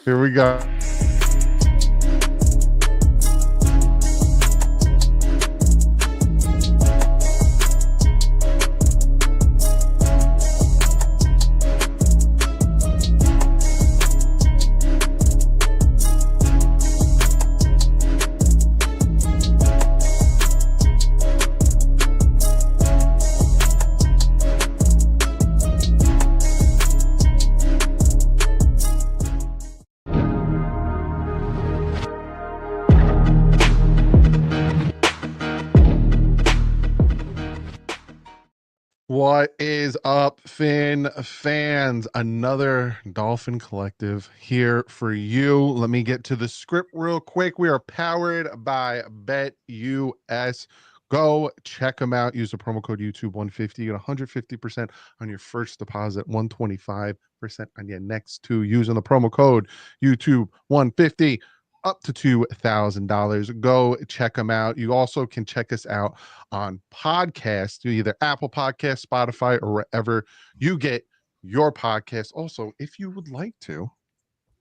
Here we go. What is up, Finn fans? Another Dolphin Collective here for you. Let me get to the script real quick. We are powered by BetUS. Go check them out. Use the promo code YouTube150. Get 150% on your first deposit, 125% on your next two using the promo code YouTube150. Up to $2,000. Go check them out. You also can check us out on podcasts, either Apple Podcasts, Spotify, or wherever you get your podcast. Also, if you would like to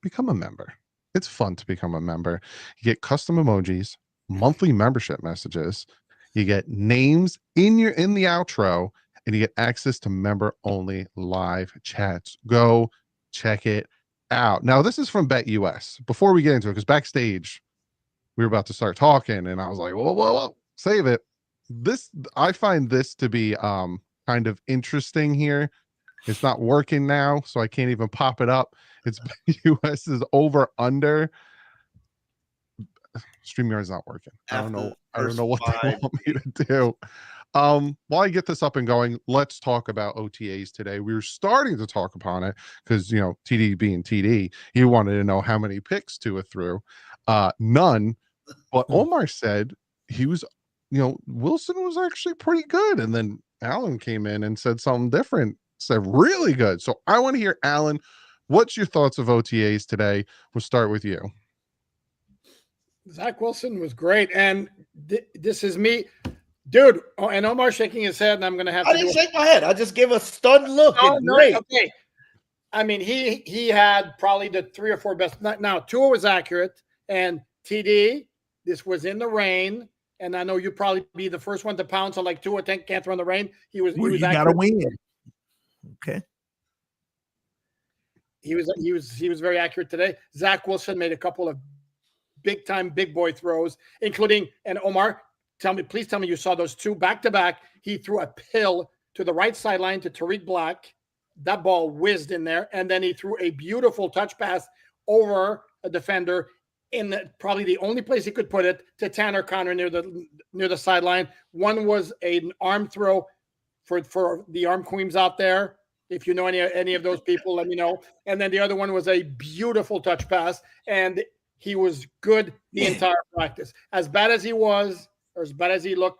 become a member, it's fun to become a member. You get custom emojis, monthly membership messages, you get names in the outro, and you get access to member-only live chats. Go check it out. Now, this is from BetUS. Before we get into it, because backstage we were about to start talking, and I was like, whoa, save it. I find this to be kind of interesting here. It's not working now, so I can't even pop it up. It's BetUS's over under. StreamYard's not working. I don't know what they want me to do. While I get this up and going, let's talk about OTAs today. We were starting to talk upon it because, TD being TD, he wanted to know how many picks Tua threw. None. But Omar said he was, Wilson was actually pretty good. And then Alan came in and said something different, said really good. So I want to hear, Alan, what's your thoughts of OTAs today? We'll start with you. Zach Wilson was great. And this is me. Dude, and Omar shaking his head, and I'm going to have to. I didn't shake my head. I just gave a stunned look. No, okay. I mean, he had probably the 3 or 4 best. Now, Tua was accurate, and TD, this was in the rain, and I know you'd probably be the first one to pounce on like Tua can't throw in the rain. He was you got to win. Okay. He was very accurate today. Zach Wilson made a couple of big boy throws, including, and Omar, please tell me you saw those two back-to-back. He threw a pill to the right sideline to Tariq Black. That ball whizzed in there. And then he threw a beautiful touch pass over a defender in probably the only place he could put it, to Tanner Conner near the sideline. One was an arm throw for the arm queens out there. If you know any of those people, let me know. And then the other one was a beautiful touch pass. And he was good the entire practice. As bad as he was, or as bad as he looked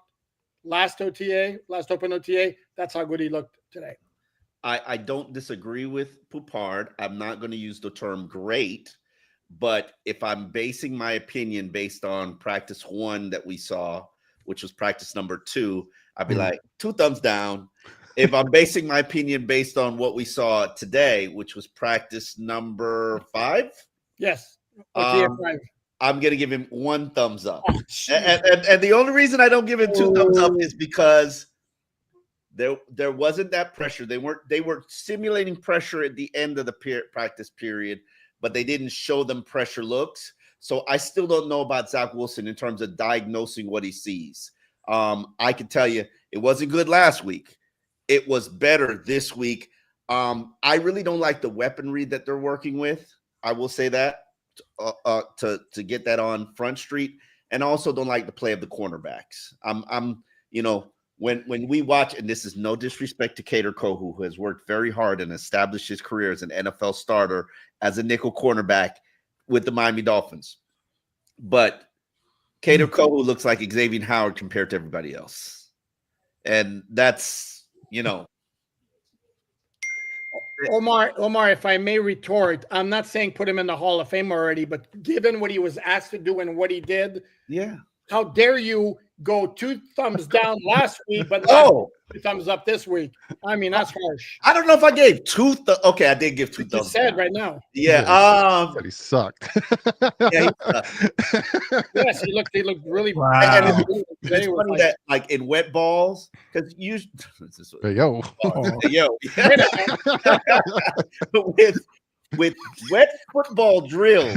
last open OTA, that's how good he looked today. I don't disagree with Poupard. I'm not going to use the term great, but if I'm basing my opinion based on practice 1 that we saw, which was practice number 2, I'd be like 2 thumbs down. If I'm basing my opinion based on what we saw today, which was practice number 5. Yes. OTA 5. I'm going to give him 1 thumbs up. Oh, and the only reason I don't give him 2 thumbs up is because there wasn't that pressure. They were simulating pressure at the end of the practice period, but they didn't show them pressure looks. So I still don't know about Zach Wilson in terms of diagnosing what he sees. I can tell you it wasn't good last week. It was better this week. I really don't like the weaponry that they're working with. I will say that. To get that on Front Street, and also don't like the play of the cornerbacks. When we watch, and this is no disrespect to Kader Kohou, who has worked very hard and established his career as an NFL starter as a nickel cornerback with the Miami Dolphins, but Kader Kohou looks like Xavier Howard compared to everybody else, and that's Omar, if I may retort, I'm not saying put him in the Hall of Fame already, but given what he was asked to do and what he did, yeah, how dare you go 2 thumbs down last week, but Oh, 2 thumbs up this week. I mean, that's harsh. I don't know if I gave okay, I did give 2 You thumbs just said down. right now. Yeah, Said he sucked. yeah, Yes, he looked really. Wow. and Today it's was funny that like in wet balls, because you Hey, yo. yo with wet football drill,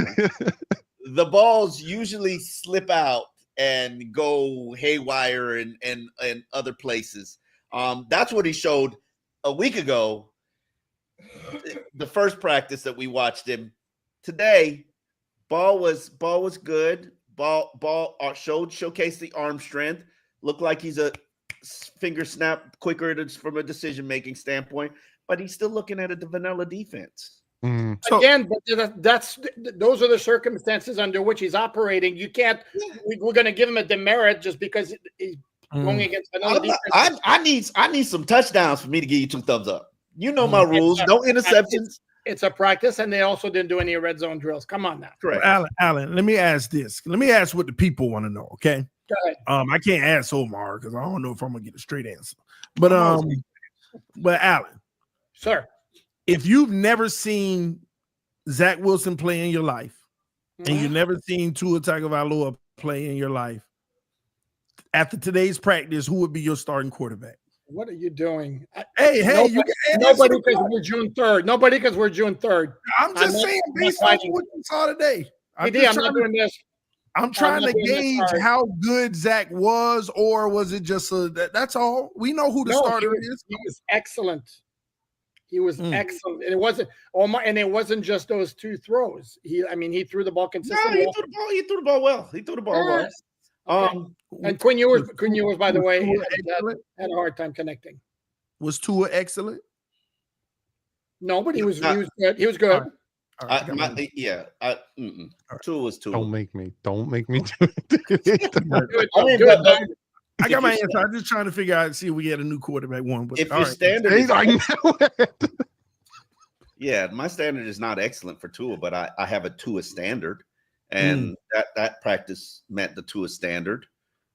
the balls usually slip out and go haywire and other places. That's what he showed a week ago. The first practice that we watched him today, ball was good. Ball showcased the arm strength. Looked like he's a finger snap quicker from a decision making standpoint, but he's still looking at the vanilla defense. So, Again, but those are the circumstances under which he's operating. You can't. We're going to give him a demerit just because he's going against another defense. I need some touchdowns for me to give you 2 thumbs up. You know my rules. No interceptions. It's a practice, and they also didn't do any red zone drills. Come on now. Correct. Alan, let me ask this. Let me ask what the people want to know. Okay. Go ahead. I can't ask Omar because I don't know if I'm gonna get a straight answer. But Alan, Sir, if you've never seen Zach Wilson play in your life, and you've never seen Tua Tagovailoa play in your life, after today's practice, who would be your starting quarterback? what are you doing? Hey, Nobody because we're June 3rd. Nobody because we're June 3rd. I'm just saying, based on what you saw today. I'm not doing this. I'm trying to gauge how good Zach was, or was it just that's all? We know who the starter is. He was excellent. He was excellent. And it wasn't and it wasn't just those 2 throws. He threw the ball consistently. No, he threw the ball well. He threw the ball well. And Quinn Ewers, by the way, had a hard time connecting. Was Tua excellent? No, but he was good. He was good. Tua was Tua. Don't make me do it. I got my answer. I'm just trying to figure out and see if we had a new quarterback one. But if your standard is, I know it. Yeah, my standard is not excellent for Tua, but I have a Tua standard, and that practice met the Tua standard.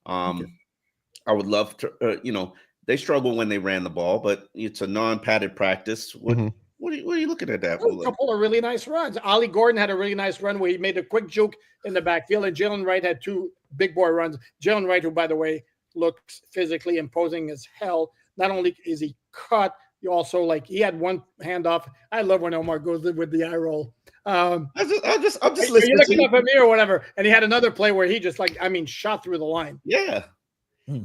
I would love to, they struggle when they ran the ball, but it's a non-padded practice. What are you looking at that? A couple of really nice runs. Ollie Gordon had a really nice run where he made a quick juke in the backfield, and Jalen Wright had 2 big boy runs. Jalen Wright, who, by the way, looks physically imposing as hell. Not only is he cut, you also he had one handoff. I love when Omar goes with the eye roll. I'm just listening. You're looking up at me or whatever. And he had another play where he just shot through the line. Yeah,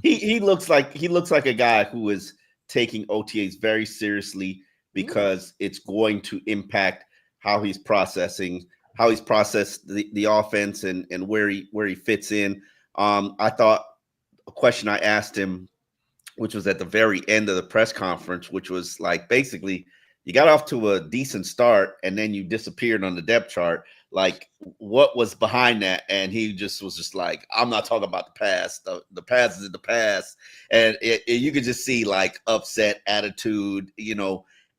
he looks like a guy who is taking OTAs very seriously because it's going to impact how he's processed the offense and where he fits in. I thought a question I asked him, which was at the very end of the press conference, which was basically you got off to a decent start and then you disappeared on the depth chart. What was behind that? And he was just like, I'm not talking about the past. The past is in the past. And you could just see upset attitude,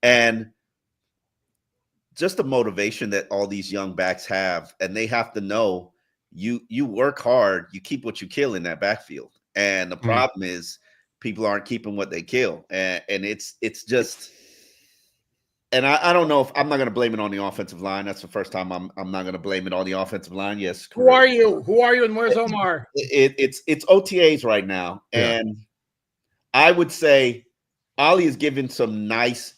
and just the motivation that all these young backs have. And they have to know you work hard, you keep what you kill in that backfield. And the problem is people aren't keeping what they kill. And it's just, and I don't know if I'm not going to blame it on the offensive line. That's the first time I'm not going to blame it on the offensive line. Yes. Who are you? And where's Omar? It's OTAs right now. Yeah. And I would say Ollie is giving some nice,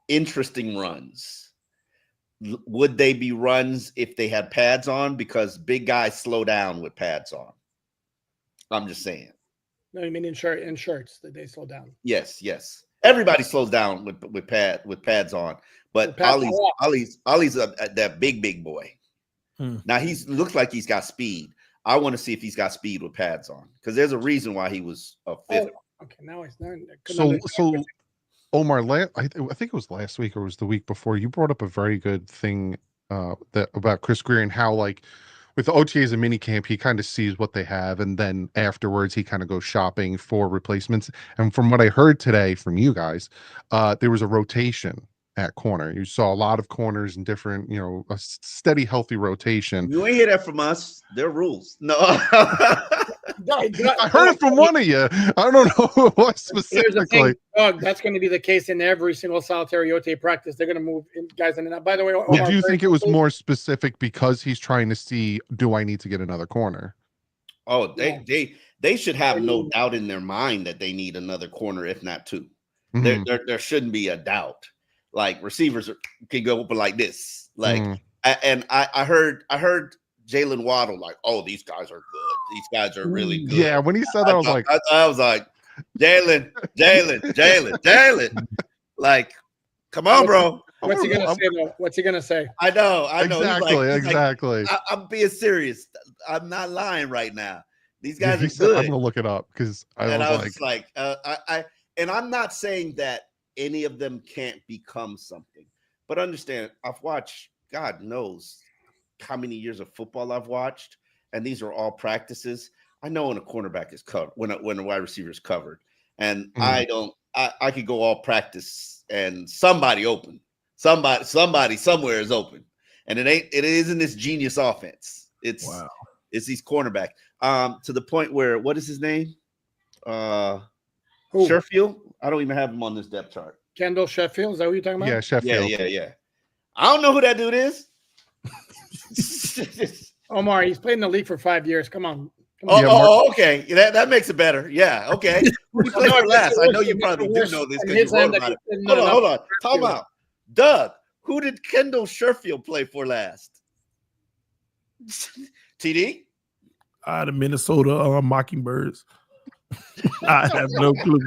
interesting runs. Would they be runs if they had pads on? Because big guys slow down with pads on. I'm just saying. No, you mean in shirts that they slow down? Yes. Everybody slows down with pads on, but Ollie's that big boy. Now looks like he's got speed. I want to see if he's got speed with pads on, because there's a reason why he was a fifth. Okay, now he's not. So Omar, I think it was last week or it was the week before, you brought up a very good thing about Chris Greer and how with the OTAs and minicamp, he kind of sees what they have, and then afterwards he kind of goes shopping for replacements. And from what I heard today from you guys, there was a rotation at corner. You saw a lot of corners and different, a steady, healthy rotation. You ain't hear that from us. They're rules. No. I heard it from one of you. I don't know who it was Here's the specifically. thing, Doug, that's going to be the case in every single solitary OTA practice. They're going to move guys in and out. By the way, Well, Omar, do you very think it was quickly, more specific because he's trying to see, do I need to get another corner? Oh, they should have no mean- doubt in their mind that they need another corner, if not two. Mhm. There shouldn't be a doubt. Like receivers can go open like this. Like, Mhm. I heard Jalen Waddle like, oh, these guys are good. These guys are really good. Yeah, when he said that, I was like, I was like, Jalen. Like, come on, bro. what's he going to say, though? What's he going to say? I know. exactly, He's like, exactly. I'm being serious. I'm not lying right now. These Yeah, guys he are said, good. I'm gonna look it up because I was just like, and I'm not saying that any of them can't become something, but understand, I've watched, God knows how many years of football I've watched, and these are all practices. I know when a cornerback is covered, when a wide receiver is covered, and I could go all practice and somebody open, somebody somewhere is open, and it isn't this genius offense. It's these cornerbacks. To the point where, what is his name? Sherfield. I don't even have him on this depth chart. Kendall Sheffield, is that what you're talking about? yeah, Sheffield. Yeah. I don't know who that dude is. Omar, he's played in the league for 5 years. Come on. Okay. That makes it better. Yeah, okay. Who did he play for last? I know you probably do know this because you wrote about it. Hold on. Talk about Doug. Who did Kendall Sherfield play for last? TD? The Minnesota Mockingbirds. I have no clue.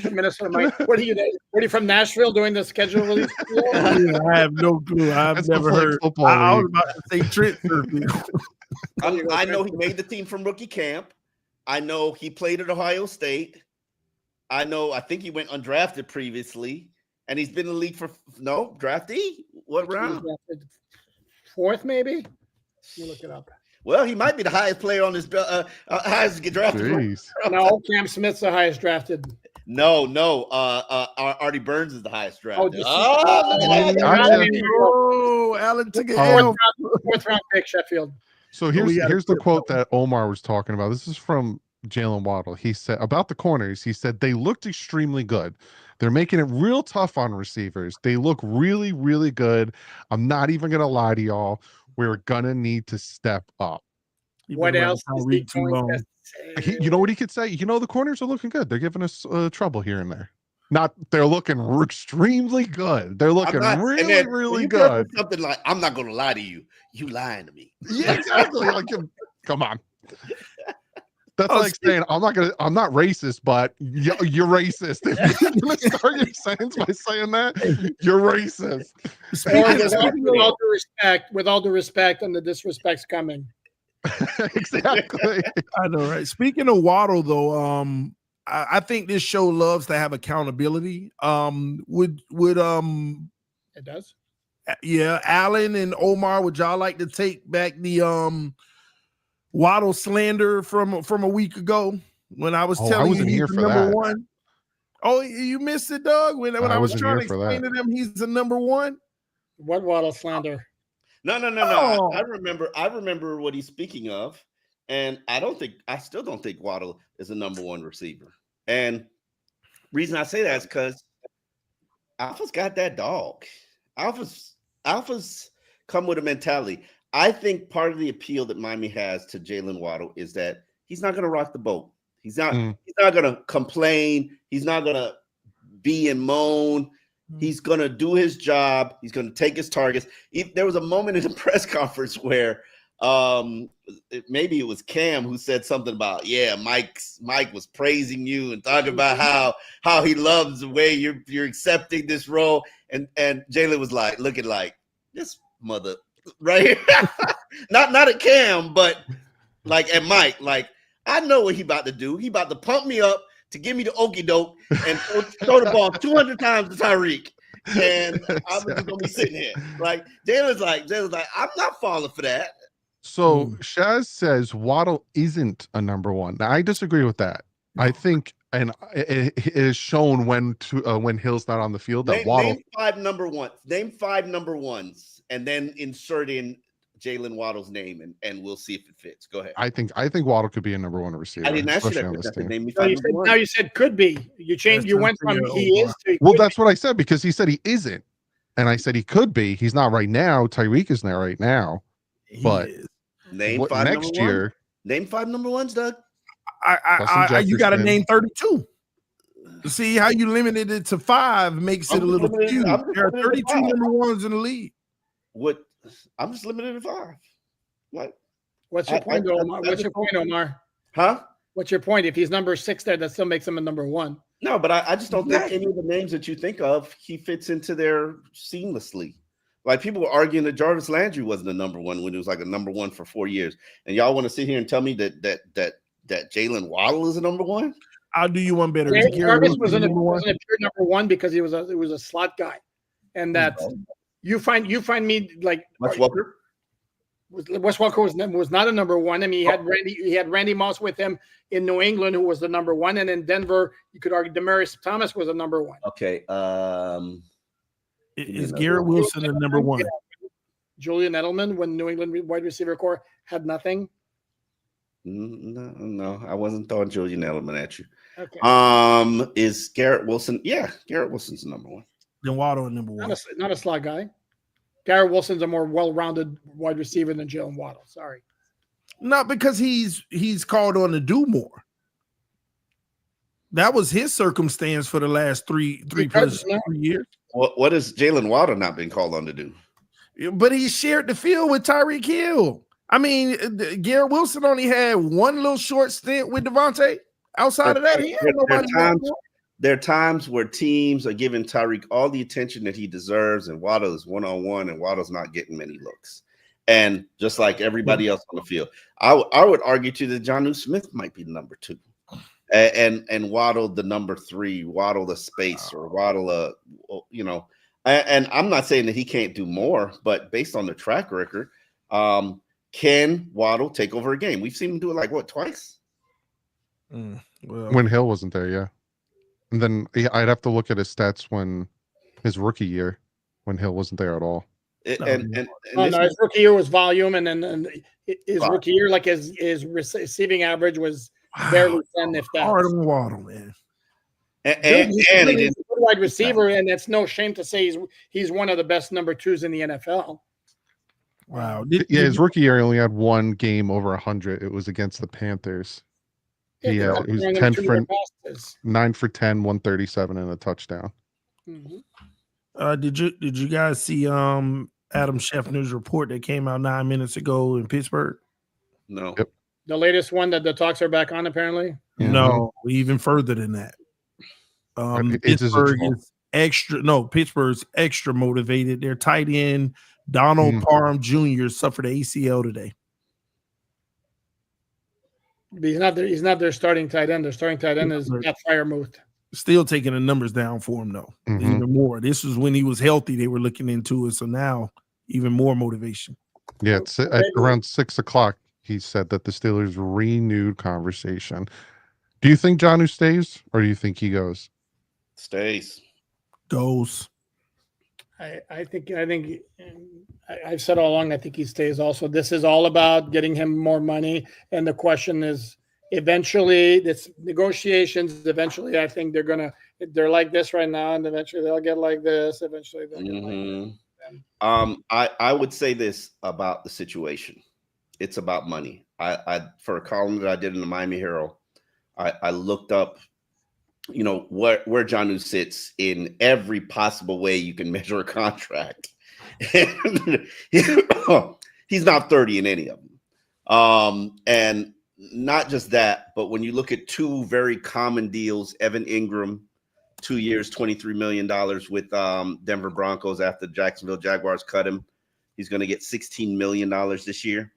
Minnesota Mike. What are you from Nashville doing the schedule release? I have no clue. I've never heard. I was about to say Trent Sherfield. I know he made the team from rookie camp. I know he played at Ohio State. I think he went undrafted previously, and he's been in the league for draftee. What round? Fourth, maybe. Let me look it up. Well, he might be the highest player on his highest drafted. No, Cam Smith's the highest drafted. No. Artie Burns is the highest drafted. Alan took it. Fourth round pick, Sheffield. So here's the quote that Omar was talking about. This is from Jalen Waddle. He said about the corners, he said they looked extremely good. They're making it real tough on receivers. They look really, really good. I'm not even gonna lie to y'all. We're gonna need to step up. What else is he going to say? You know what he could say? The corners are looking good. They're giving us trouble here and there. Not they're looking extremely good. They're looking really good. Something like, I'm not gonna lie to you. You lying to me. Yeah, exactly. Like, come on. That's like saying I'm not racist, but you're racist. If you're gonna start your sentence by saying that, you're racist. With all due respect, and the disrespect's coming. Exactly. I know, right? Speaking of Waddle, though, I think this show loves to have accountability. Would it does? Yeah, Alan and Omar, would y'all like to take back the Waddle slander from a week ago when I was telling you he's the number one? Oh, you missed it, Doug. When I was trying to explain to them he's the number one. What Waddle slander? No. Oh. I remember what he's speaking of, and I still don't think Waddle is the number one receiver. And reason I say that is because Alpha's got that dog. Alpha's come with a mentality. I think part of the appeal that Miami has to Jalen Waddle is that he's not going to rock the boat. He's not going to complain. He's not going to be and moan. He's going to do his job. He's going to take his targets. There was a moment in the press conference where maybe it was Cam who said something about, Mike was praising you and talking about how he loves the way you're accepting this role. And Jaylen was like, looking like this mother right here. not at Cam, but like at Mike. Like, I know what he about to do. He about to pump me up to give me the okie doke and throw the ball 200 times to Tyreek. And I'm just gonna be sitting here. Like Jaylen's like, I'm not falling for that. So Shaz says Waddle isn't a number one. Now, I disagree with that. I think, and it is shown when Hill's not on the field that Waddle. Name five number ones, and then insert in Jalen Waddle's name, and we'll see if it fits. Go ahead. I think Waddle could be a number one receiver. I didn't ask you that. On this I said, team. name me No, five you number said, ones. now you said could be. You changed. You went from he is to he Well, could that's what I said because he said he isn't, and I said he could be. He's not right now. Tyreek is there right now, but Name what, five next number year? One? Name five number ones, Doug. You got to name 32. See how you limited it to 5 makes it a little few. There are 32 number ones in the league. What? I'm just limited to 5. What? What's your point, Omar? What's your point, Omar? Huh? What's your point? If he's number 6 there, that still makes him a number 1. No, but I just don't think any of the names that you think of, he fits into there seamlessly. Like people were arguing that Jarvis Landry wasn't a number 1 when he was like a number 1 for 4 years. And y'all want to sit here and tell me that Jalen Waddle is a number 1? I'll do you one better. Jarvis wasn't a pure number 1 because he was a slot guy. And that you find me like Wes Welker? Wes Welker was not a number 1. I mean, he had Randy Moss with him in New England, who was the number 1, and in Denver, you could argue Demaryius Thomas was a number 1. Okay. Is Garrett Wilson a number 1? Julian Edelman, when New England wide receiver core had nothing. No, I wasn't throwing Julian Edelman at you. Okay. Is Garrett Wilson? Yeah, Garrett Wilson's the number 1. Then Waddle a number 1. Not a slot guy. Garrett Wilson's a more well-rounded wide receiver than Jalen Waddle. Sorry. Not because he's called on to do more. That was his circumstance for the last three plus 3 years. What has Jalen Waddle not been called on to do? But he shared the field with Tyreek Hill. I mean, Garrett Wilson only had one little short stint with Devontae. Outside of that, he had nobody. There are times where teams are giving Tyreek all the attention that he deserves, and Waddle is one-on-one, and Waddle's not getting many looks. And just like everybody else on the field, I would argue too that Jonnu Smith might be number 2. And Waddle the number 3, Waddle the space, or Waddle and I'm not saying that he can't do more, but based on the track record, can Waddle take over a game? We've seen him do it like twice? When Hill wasn't there, yeah. And then I'd have to look at his stats when his rookie year, when Hill wasn't there at all. His rookie year was volume, and then his rookie year, like his receiving average was barely 10, if that. Parham Waddle, man. And he didn't wide receiver, and it's no shame to say he's one of the best number 2s in the NFL. Wow. His rookie year he only had one game over 100. It was against the Panthers. It was 9 for 10, 137, and a touchdown. Mm-hmm. Did you guys see Adam Schefter's report that came out 9 minutes ago in Pittsburgh? No. Yep. The latest one that the talks are back on, apparently. No, even further than that. Pittsburgh's extra motivated. Their tight end Donald Parham Jr. suffered an ACL today. He's not their starting tight end. Their starting tight end is Matt Freiermuth. Still taking the numbers down for him, though. Even more. This was when he was healthy. They were looking into it. So now, even more motivation. Yeah, it's at around 6:00. He said that the Steelers renewed conversation. Do you think Jonnu stays, or do you think he goes? Stays. Goes. I think I've said all along, I think he stays also. This is all about getting him more money. And the question is, eventually, this negotiations, eventually, I think they're like this right now, and eventually they'll get like this. Eventually they'll get like this. I would say this about the situation. It's about money. I for a column that I did in the Miami Herald, I looked up where Jonnu sits in every possible way you can measure a contract. And he's not 30 in any of them. And not just that, but when you look at 2 very common deals, Evan Ingram, 2 years, $23 million with Denver Broncos after the Jacksonville Jaguars cut him. He's going to get $16 million this year.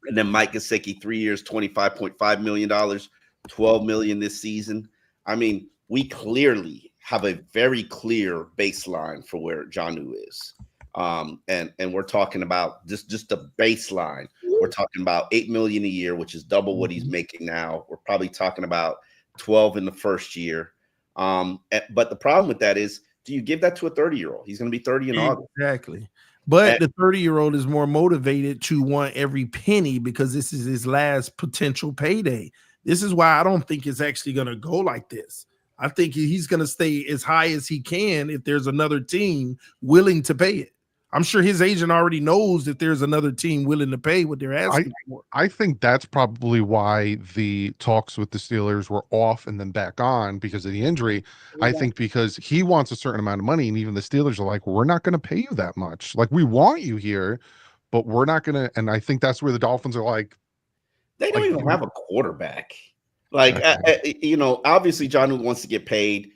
And then Mike Gesicki, 3 years, $25.5 million, $12 million this season. I mean, we clearly have a very clear baseline for where Jonnu is. And we're talking about just the baseline. We're talking about $8 million a year, which is double what he's making now. We're probably talking about 12 in the first year. But the problem with that is, do you give that to a 30-year-old? He's going to be 30 in August. Exactly. But the 30-year-old is more motivated to want every penny because this is his last potential payday. This is why I don't think it's actually going to go like this. I think he's going to stay as high as he can if there's another team willing to pay it. I'm sure his agent already knows that there's another team willing to pay what they're asking for. I think that's probably why the talks with the Steelers were off and then back on because of the injury. I think because he wants a certain amount of money, and even the Steelers are like, we're not going to pay you that much. Like, we want you here, but we're not going to. And I think that's where the Dolphins are like, they don't even have a quarterback. Like, obviously Jonnu wants to get paid.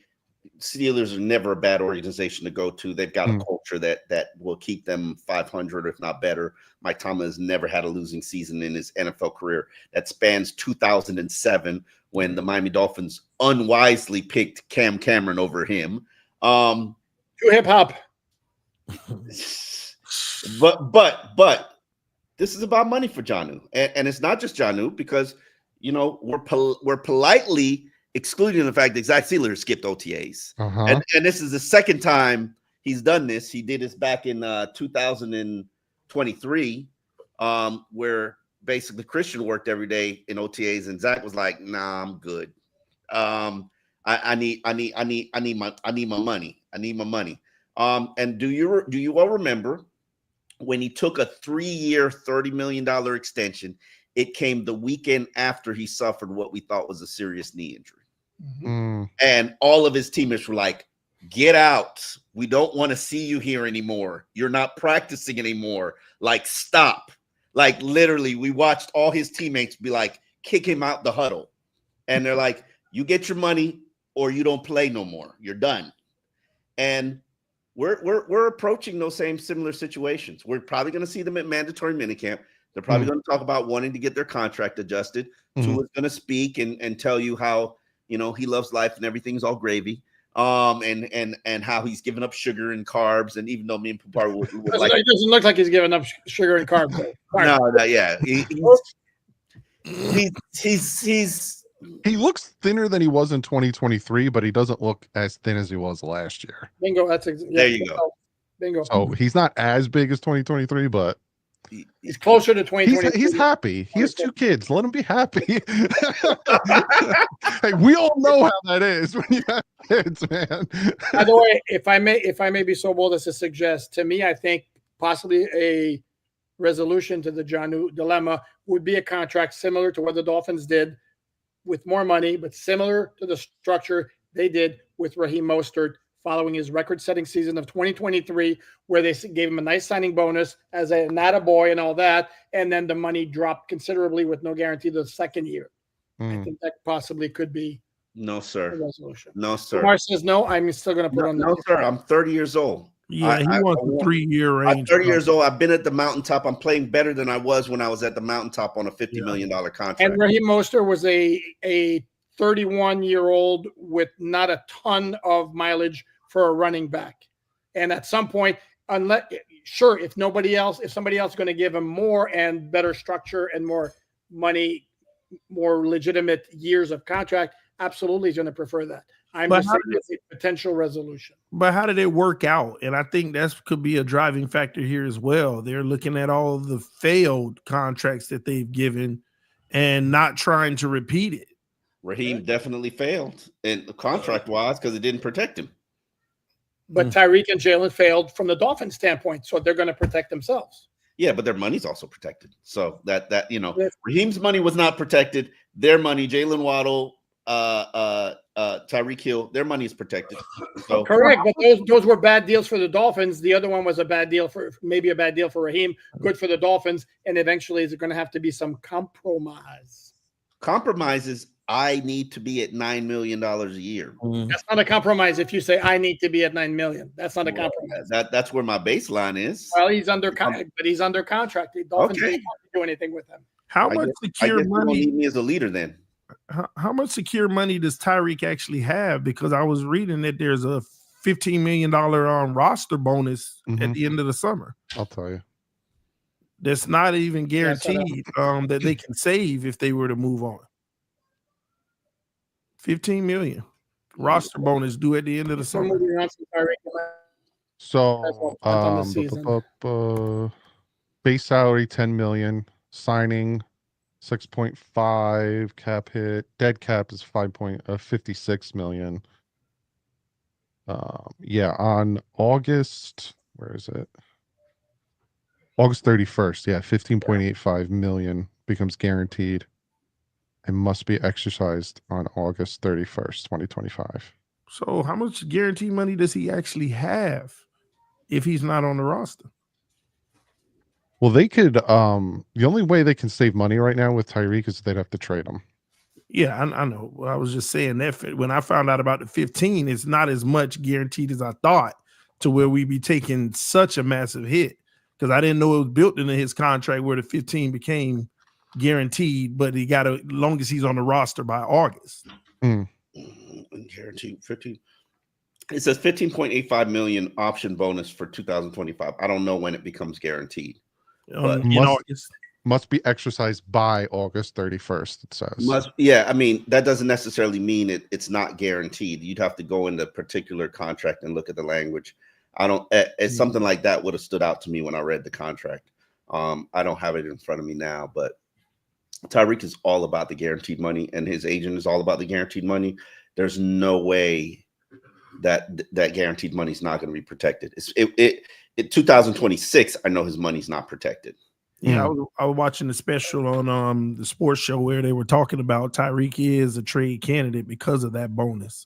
Steelers are never a bad organization to go to. They've got a culture that will keep them 500, if not better. Mike Tomlin has never had a losing season in his NFL career. That spans 2007 when the Miami Dolphins unwisely picked Cam Cameron over him. To hip hop. But this is about money for Jonnu, and it's not just Jonnu because we're politely excluding the fact that Zach Sealer skipped OTAs. And this is the second time he's done this. He did this back in 2023, where basically Christian worked every day in OTAs, and Zach was like, "Nah, I'm good. I need my money. I need my money." And do you all remember when he took a 3-year, $30 million extension? It came the weekend after he suffered what we thought was a serious knee injury. And all of his teammates were like, get out. We don't want to see you here anymore. You're not practicing anymore. Like, stop. Like, literally, we watched all his teammates be like, kick him out the huddle. And they're like, you get your money or you don't play no more. You're done. And we're approaching those same similar situations. We're probably going to see them at mandatory minicamp. They're probably going to talk about wanting to get their contract adjusted. Tua's going to speak and tell you how he loves life and everything's all gravy. And how he's giving up sugar and carbs. And even though me and Pupar would like, it doesn't look like he's giving up sugar and carbs. He looks thinner than he was in 2023, but he doesn't look as thin as he was last year. Bingo. There you go. Bingo. So he's not as big as 2023, but he's closer to 2023. He's happy. He has 2 kids. Let him be happy. Hey, we all know how that is when you have kids, man. By the way, if I may be so bold as to suggest, to me, I think possibly a resolution to the Jonnu dilemma would be a contract similar to what the Dolphins did, with more money, but similar to the structure they did with Raheem Mostert following his record-setting season of 2023, where they gave him a nice signing bonus as an attaboy and all that, and then the money dropped considerably with no guarantee the second year. I think that possibly could be no, sir. a resolution. No, sir. Kumar says no. I'm still going to put on no, sir. I'm 30 years old. Yeah, he wants a 3-year range. I'm 30 years old. I've been at the mountaintop. I'm playing better than I was when I was at the mountaintop on a $50 million contract. And Raheem Mostert was a 31-year-old with not a ton of mileage for a running back. And at some point, if somebody else is going to give him more and better structure and more money, more legitimate years of contract, absolutely he's going to prefer that. I'm just saying it's a potential resolution. But how did it work out? And I think that could be a driving factor here as well. They're looking at all of the failed contracts that they've given and not trying to repeat it. Raheem definitely failed contract-wise because it didn't protect him. But Tyreek and Jalen failed from the Dolphins standpoint, so they're going to protect themselves. Yeah, but their money's also protected. So that Raheem's money was not protected. Their money, Jalen, Waddle, Tyreek Hill, their money is protected. So correct, but those were bad deals for the Dolphins. The other one was a bad deal for Raheem, good for the Dolphins, and eventually is going to have to be some compromise. Compromises. I need to be at $9 million a year. That's not a compromise. If you say I need to be at $9 million, that's not a compromise. That's where my baseline is. Well, he's under contract, but he's under contract. The Dolphins don't have to do anything with him. How much secure money? You don't need me as a leader then. How much secure money does Tyreek actually have? Because I was reading that there's a $15 million roster bonus at the end of the summer. I'll tell you. That's not even guaranteed that they can save if they were to move on. $15 million roster bonus due at the end of the summer. So On the season. base salary 10 million, signing 6.5, cap hit, dead cap is 5.56 million. Yeah, on August, where is it? August 31st, yeah, 15.85 million becomes guaranteed and must be exercised on August 31st, 2025. So how much guaranteed money does he actually have if he's not on the roster? Well, they could the only way they can save money right now with Tyreek is they'd have to trade him. Yeah, I know. Well, I was just saying that when I found out about the 15, it's not as much guaranteed as I thought, to where we'd be taking such a massive hit, because I didn't know it was built into his contract where the 15 became guaranteed, but he got as long as he's on the roster by August. Guaranteed 15. It says 15.85 million option bonus for 2025. I don't know when it becomes guaranteed. But In August. Must be exercised by August 31st, it says. Yeah, I mean, that doesn't necessarily mean it's not guaranteed. You'd have to go in the particular contract and look at the language. It's something like that would have stood out to me when I read the contract. I don't have it in front of me now, but Tyreek is all about the guaranteed money, and his agent is all about the guaranteed money. There's no way that guaranteed money is not going to be protected. In 2026, I know his money's not protected. Yeah, I was watching the special on the sports show where they were talking about Tyreek is a trade candidate because of that bonus.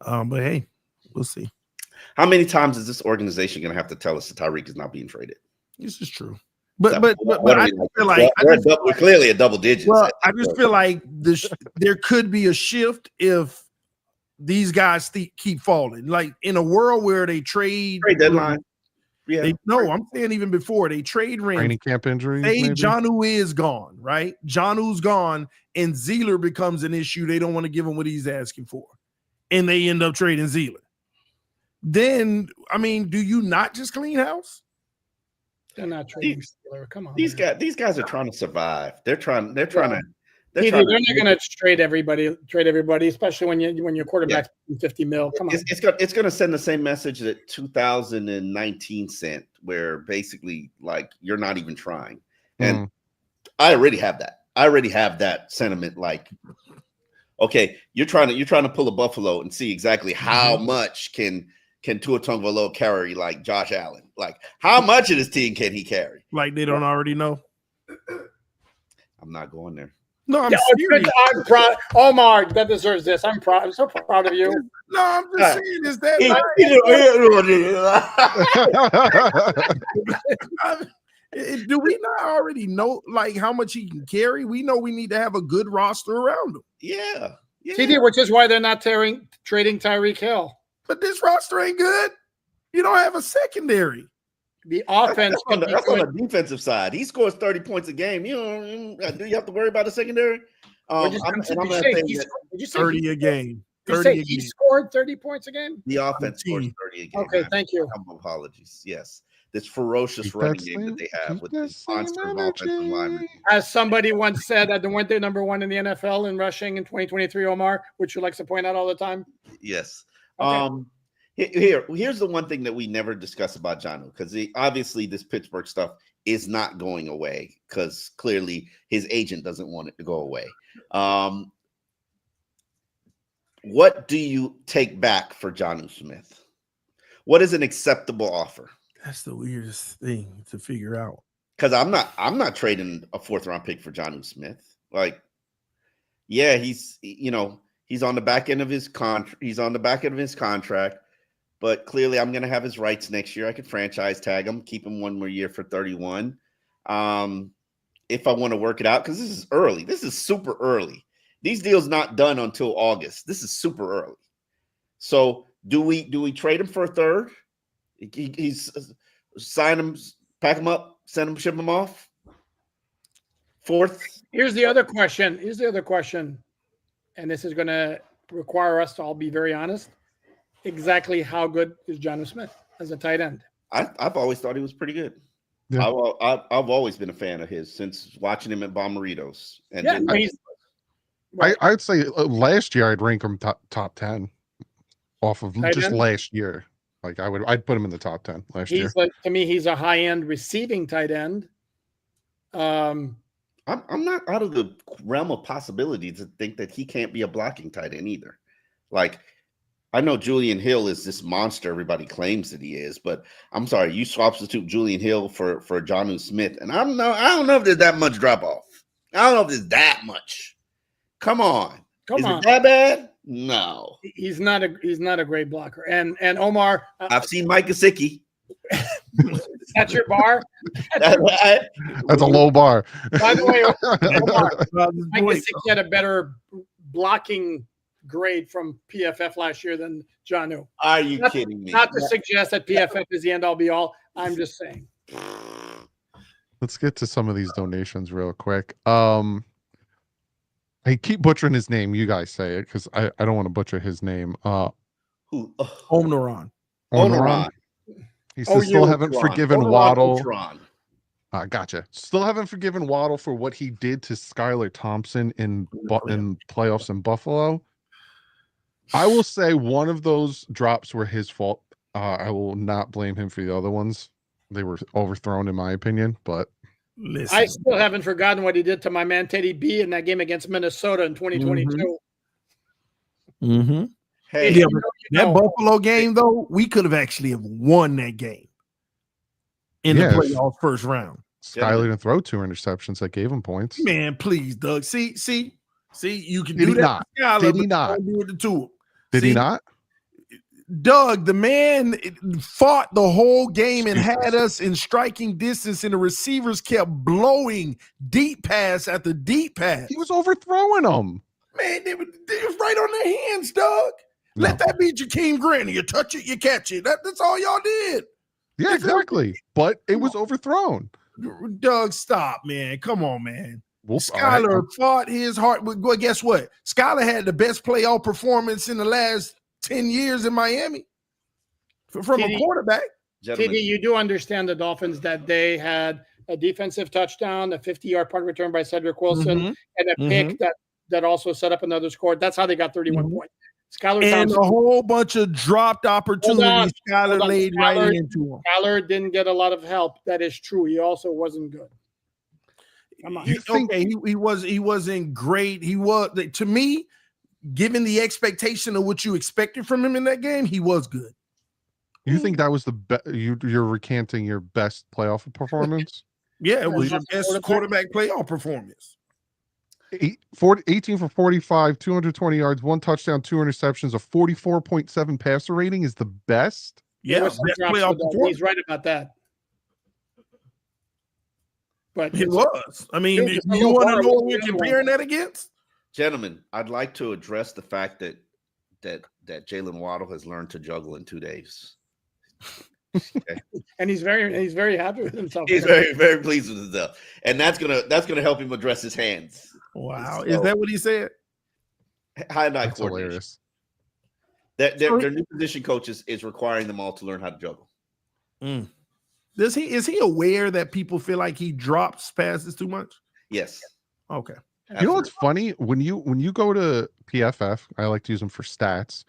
But hey, we'll see. How many times is this organization going to have to tell us that Tyreek is not being traded? This is true. But I feel like we're clearly at double digits. Well, I just feel like there could be a shift if these guys keep falling. Like in a world where they trade deadline. Yeah. I'm saying even before they trade Ramsey. Training camp injuries. Say Jonnu is gone, right? Jonnu's gone, and Zealer becomes an issue. They don't want to give him what he's asking for, and they end up trading Zealer. Then, I mean, do you not just clean house? They're not trading Zealer. Come on, these guys are trying to survive. They're trying to. They're not going to trade everybody, especially when your quarterback's 50 mil. Come on, it's going to send the same message that 2019 sent, where basically like you're not even trying. And I already have that. I already have that sentiment. Like, okay, you're trying to pull a Buffalo and see exactly how much can Tua Tagovailoa carry like Josh Allen. Like, how much of this team can he carry? Like they don't already know. I'm not going there. No, I'm serious. I'm proud. Omar, that deserves this. I'm proud. I'm so proud of you. No, I'm just saying, is that do we not already know like how much he can carry? We know we need to have a good roster around him. Yeah. TD, which is why they're not trading Tyreek Hill. But this roster ain't good. You don't have a secondary. The offense that's on the defensive side. He scores 30 points a game. Do you have to worry about the secondary? Did you say 30 a game. Did you say he scored 30 points a game? The offense scores 30 a game. Okay, thank you. Apologies. Yes. This ferocious running game that they have with this monster of offensive linemen. As somebody once said, that weren't they number one in the NFL in rushing in 2023, Omar, which you likes to point out all the time? Yes. Okay. Here's the one thing that we never discuss about Jonnu, because obviously this Pittsburgh stuff is not going away because clearly his agent doesn't want it to go away. What do you take back for Jonnu Smith? What is an acceptable offer? That's the weirdest thing to figure out. Because I'm not trading a 4th round pick for Jonnu Smith. Like, yeah, he's on the back end of his contract. He's on the back end of his contract. But clearly, I'm going to have his rights next year. I could franchise tag him, keep him one more year for 31. If I want to work it out, because this is early. This is super early. These deals not done until August. This is super early. So do we trade him for a 3rd? He's sign him, pack him up, send him, ship him off. 4th. Here's the other question. And this is going to require us to all be very honest. Exactly how good is Jonnu Smith as a tight end? I've always thought he was pretty good. Yeah. I've always been a fan of his since watching him at Bomberitos. And I'd say last year I'd rank him top 10 off of tight just end? Last year. Like I'd put him in the top 10 last year. To me, he's a high-end receiving tight end. I'm not out of the realm of possibility to think that he can't be a blocking tight end either. Like, I know Julian Hill is this monster everybody claims that he is, but I'm sorry, you substitute Julian Hill for Jonnu Smith, and I don't know if there's that much drop off. I don't know if there's that much. Come on. Is it that bad? No. He's not a great blocker. And Omar, I've seen Mike Gesicki. That's your bar? That's a low bar. By the way, Omar, Mike Gesicki had a better blocking grade from PFF last year than Jonnu. Are you kidding me? Not to suggest that PFF is the end all be all. I'm just saying. Let's get to some of these donations real quick. I keep butchering his name. You guys say it because I don't want to butcher his name. Who? Omnaron. He says still haven't forgiven Waddle. Gotcha. Still haven't forgiven Waddle for what he did to Skylar Thompson in playoffs in Buffalo. I will say one of those drops were his fault. I will not blame him for the other ones. They were overthrown, in my opinion. But listen, I still haven't forgotten what he did to my man Teddy B in that game against Minnesota in 2022. Mm-hmm. Hey, that Buffalo game, though, we could have actually have won that game in the playoff first round. Skylar didn't throw 2 interceptions that gave him points. Man, please, Doug. See, you can Did do he that. not? Skylar, Did he not? don't do it to him. Did he not? Doug, the man fought the whole game and had us in striking distance, and the receivers kept blowing deep pass after deep pass. He was overthrowing them. Man, they was right on their hands, Doug. No. Let that be Jakeem Grant. You touch it, you catch it. That's all y'all did. Yeah, exactly. But it was overthrown. Doug, stop, man. Come on, man. Well, Skylar fought his heart. Well, guess what? Skylar had the best playoff performance in the last 10 years in Miami from a quarterback. TD, you do understand the Dolphins that they had a defensive touchdown, a 50-yard punt return by Cedric Wilson, and a pick that also set up another score. That's how they got 31 points. Skylar and Thompson, a whole bunch of dropped opportunities Skylar laid right into him. Skylar didn't get a lot of help. That is true. He also wasn't good. He wasn't great. He was, to me, given the expectation of what you expected from him in that game, he was good. You think that was the best? You're recanting your best playoff performance? Yeah, it was your best quarterback playoff performance. 18 for 45, 220 yards, 1 touchdown, 2 interceptions, a 44.7 passer rating is the best. Yeah, he's right about that. But it was. I mean, you want to know what we're comparing that against? Gentlemen, I'd like to address the fact that Jalen Waddle has learned to juggle in 2 days. Okay. And he's very happy with himself. He's very, very pleased with himself. And that's gonna help him address his hands. Wow. So, is that what he said? Hand-eye coordination. Hilarious. Their new position coaches is requiring them all to learn how to juggle. Is he aware that people feel like he drops passes too much? Yes. Okay. You know what's funny? When you go to PFF, I like to use them for stats,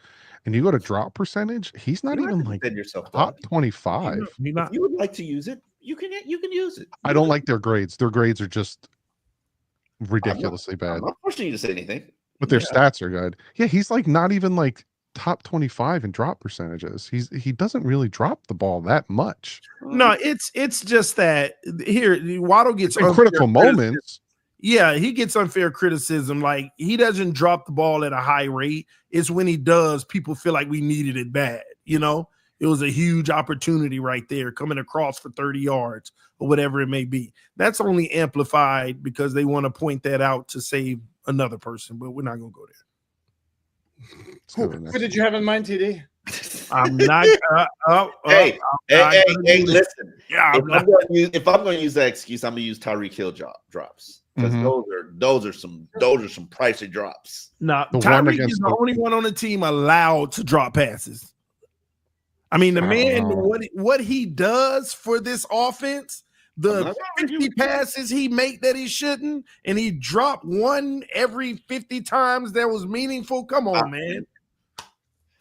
and you go to drop percentage, he's not even like top 25. If you would like to use it, you can use it. I don't like their grades. Their grades are just ridiculously bad. I'm not forcing you to say anything. But their stats are good. Yeah, he's like not even like top 25 in drop percentages. He doesn't really drop the ball that much. No, it's just that here Waddle gets in critical moments. Yeah, he gets unfair criticism. Like, he doesn't drop the ball at a high rate. It's when he does, people feel like we needed it bad. You know, it was a huge opportunity right there coming across for 30 yards or whatever it may be. That's only amplified because they want to point that out to save another person, but we're not going to go there. Who did you have in mind, TD? I'm not. Hey, listen. Yeah, if I'm going to use that excuse, I'm going to use Tyreek Hill drops. Because those are some pricey drops. No, Tyreek is the only one on the team allowed to drop passes. I mean, the man, what he does for this offense, the 50 passes he make that he shouldn't, and he dropped one every 50 times that was meaningful. Come on,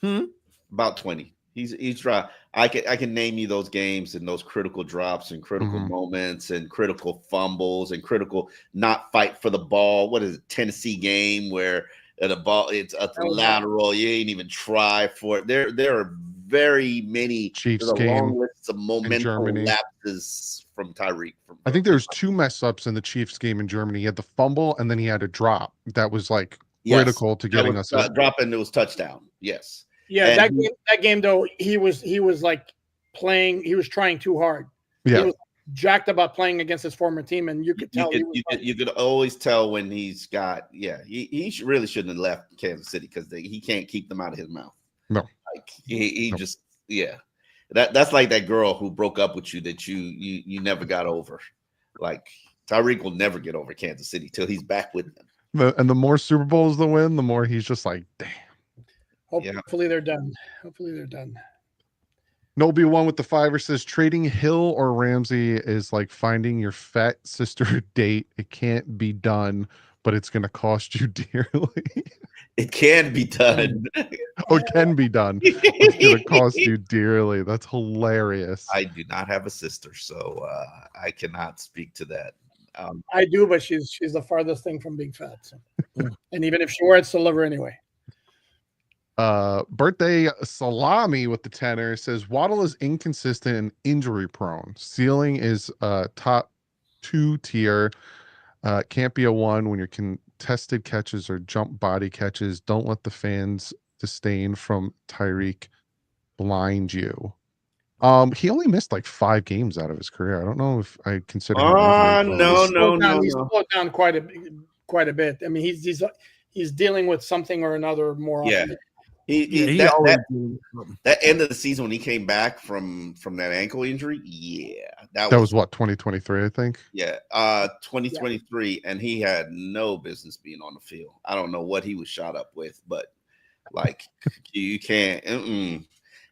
man. About 20. He's dry. I can name you those games and those critical drops and critical moments and critical fumbles and critical not fight for the ball. What is it, Tennessee game where the ball it's a lateral, you ain't even try for it. There are very many. Chiefs there's a game long list of momental Germany. lapses from Tyreek. I think there was 2 mess ups in the Chiefs game in Germany. He had the fumble and then he had a drop that was like critical to getting us dropping. It was touchdown. Yes. Yeah, and that game though, he was like playing. He was trying too hard. Yeah, he was jacked about playing against his former team, and you could tell. You could always tell when he's got. Yeah, he really shouldn't have left Kansas City because he can't keep them out of his mouth. No, like he just That's like that girl who broke up with you that you never got over. Like Tyreek will never get over Kansas City till he's back with them. And the more Super Bowls they win, the more he's just like, damn. Hopefully they're done. Hopefully they're done. Nobi1 with the 5 says trading Hill or Ramsey is like finding your fat sister a date. It can't be done, but it's going to cost you dearly. It can be done. Oh, it can be done. It's going to cost you dearly. That's hilarious. I do not have a sister, so I cannot speak to that. I do, but she's the farthest thing from being fat. So. And even if she were, I'd still love her anyway. Birthday Salami with the tenor says Waddle is inconsistent and injury prone. Ceiling is top 2 tier. Can't be a 1 when your contested catches or jump body catches. Don't let the fans disdain from Tyreek blind you. He only missed like 5 games out of his career. I don't know if I consider him no. He's slowed down quite a bit. I mean, he's dealing with something or another more often. Yeah. That end of the season when he came back from that ankle injury, that was what, 2023, I think. 2023, and he had no business being on the field. I don't know what he was shot up with, but like you can't.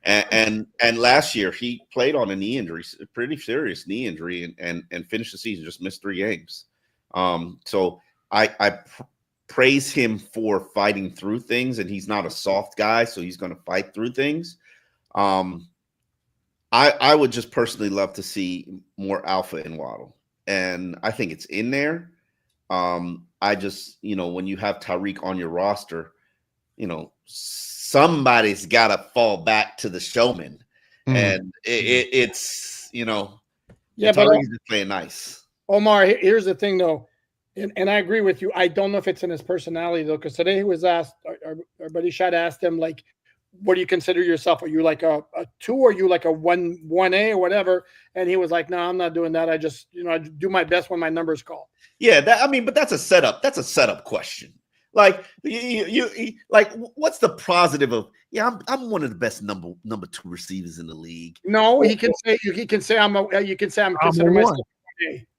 And last year he played on a knee injury, a pretty serious knee injury, and finished the season, just missed 3 games. So I praise him for fighting through things, and he's not a soft guy, so he's going to fight through things. I would just personally love to see more alpha in Waddle, and I think it's in there. I just, when you have Tyreek on your roster, somebody's got to fall back to the showman, and it's but Tyreek's just playing nice. Omar, here's the thing though. And I agree with you. I don't know if it's in his personality though, because today he was asked, our buddy Shad asked him, like, what do you consider yourself? Are you like a 2 or are you like a 1A or whatever? And he was like, no, I'm not doing that. I just, I do my best when my number's called. Yeah, but that's a setup. That's a setup question. Like you like, what's the positive of? Yeah, I'm one of the best number 2 receivers in the league. No, he can say I'm consider myself a.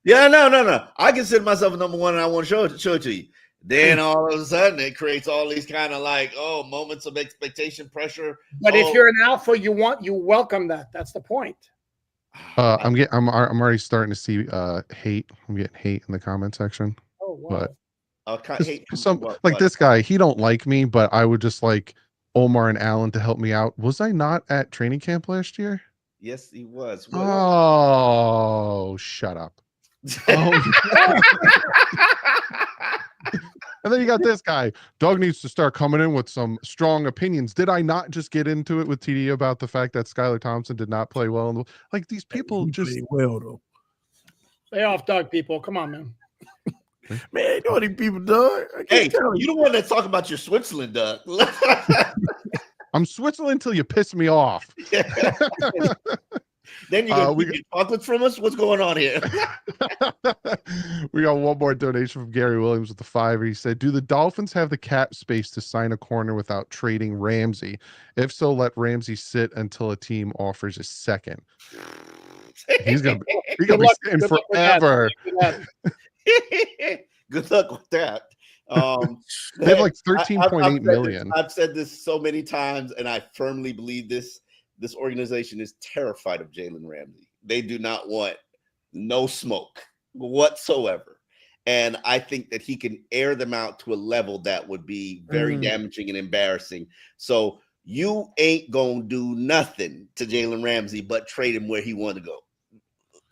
Yeah, no. I consider myself a number 1, and I want to show it to you. Then all of a sudden, it creates all these kind of like, moments of expectation, pressure. But if you're an alpha, you welcome that. That's the point. I'm already starting to see hate. I'm getting hate in the comment section. Oh wow. But this guy, he don't like me, but I would just like Omar and Alan to help me out. Was I not at training camp last year? Yes, he was. Oh, shut up. And then you got this guy. Doug needs to start coming in with some strong opinions. Did I not just get into it with TD about the fact that Skylar Thompson did not play well? Like, these people just well though. Lay off Doug, people. Come on, man. Man, you know what these people do? Hey, you the one that's talking about your Switzerland, Doug. I'm Switzerland until you piss me off. Then you get chocolates from us? What's going on here? We got one more donation from Gary Williams with the 5. He said, do the Dolphins have the cap space to sign a corner without trading Ramsey? If so, let Ramsey sit until a team offers a second. He's gonna be sitting forever. Good luck with that. They have like 13.8 million. I've said this so many times, and I firmly believe this. This organization is terrified of Jalen Ramsey. They do not want no smoke whatsoever. And I think that he can air them out to a level that would be very damaging and embarrassing. So you ain't gonna do nothing to Jalen Ramsey but trade him where he want to go.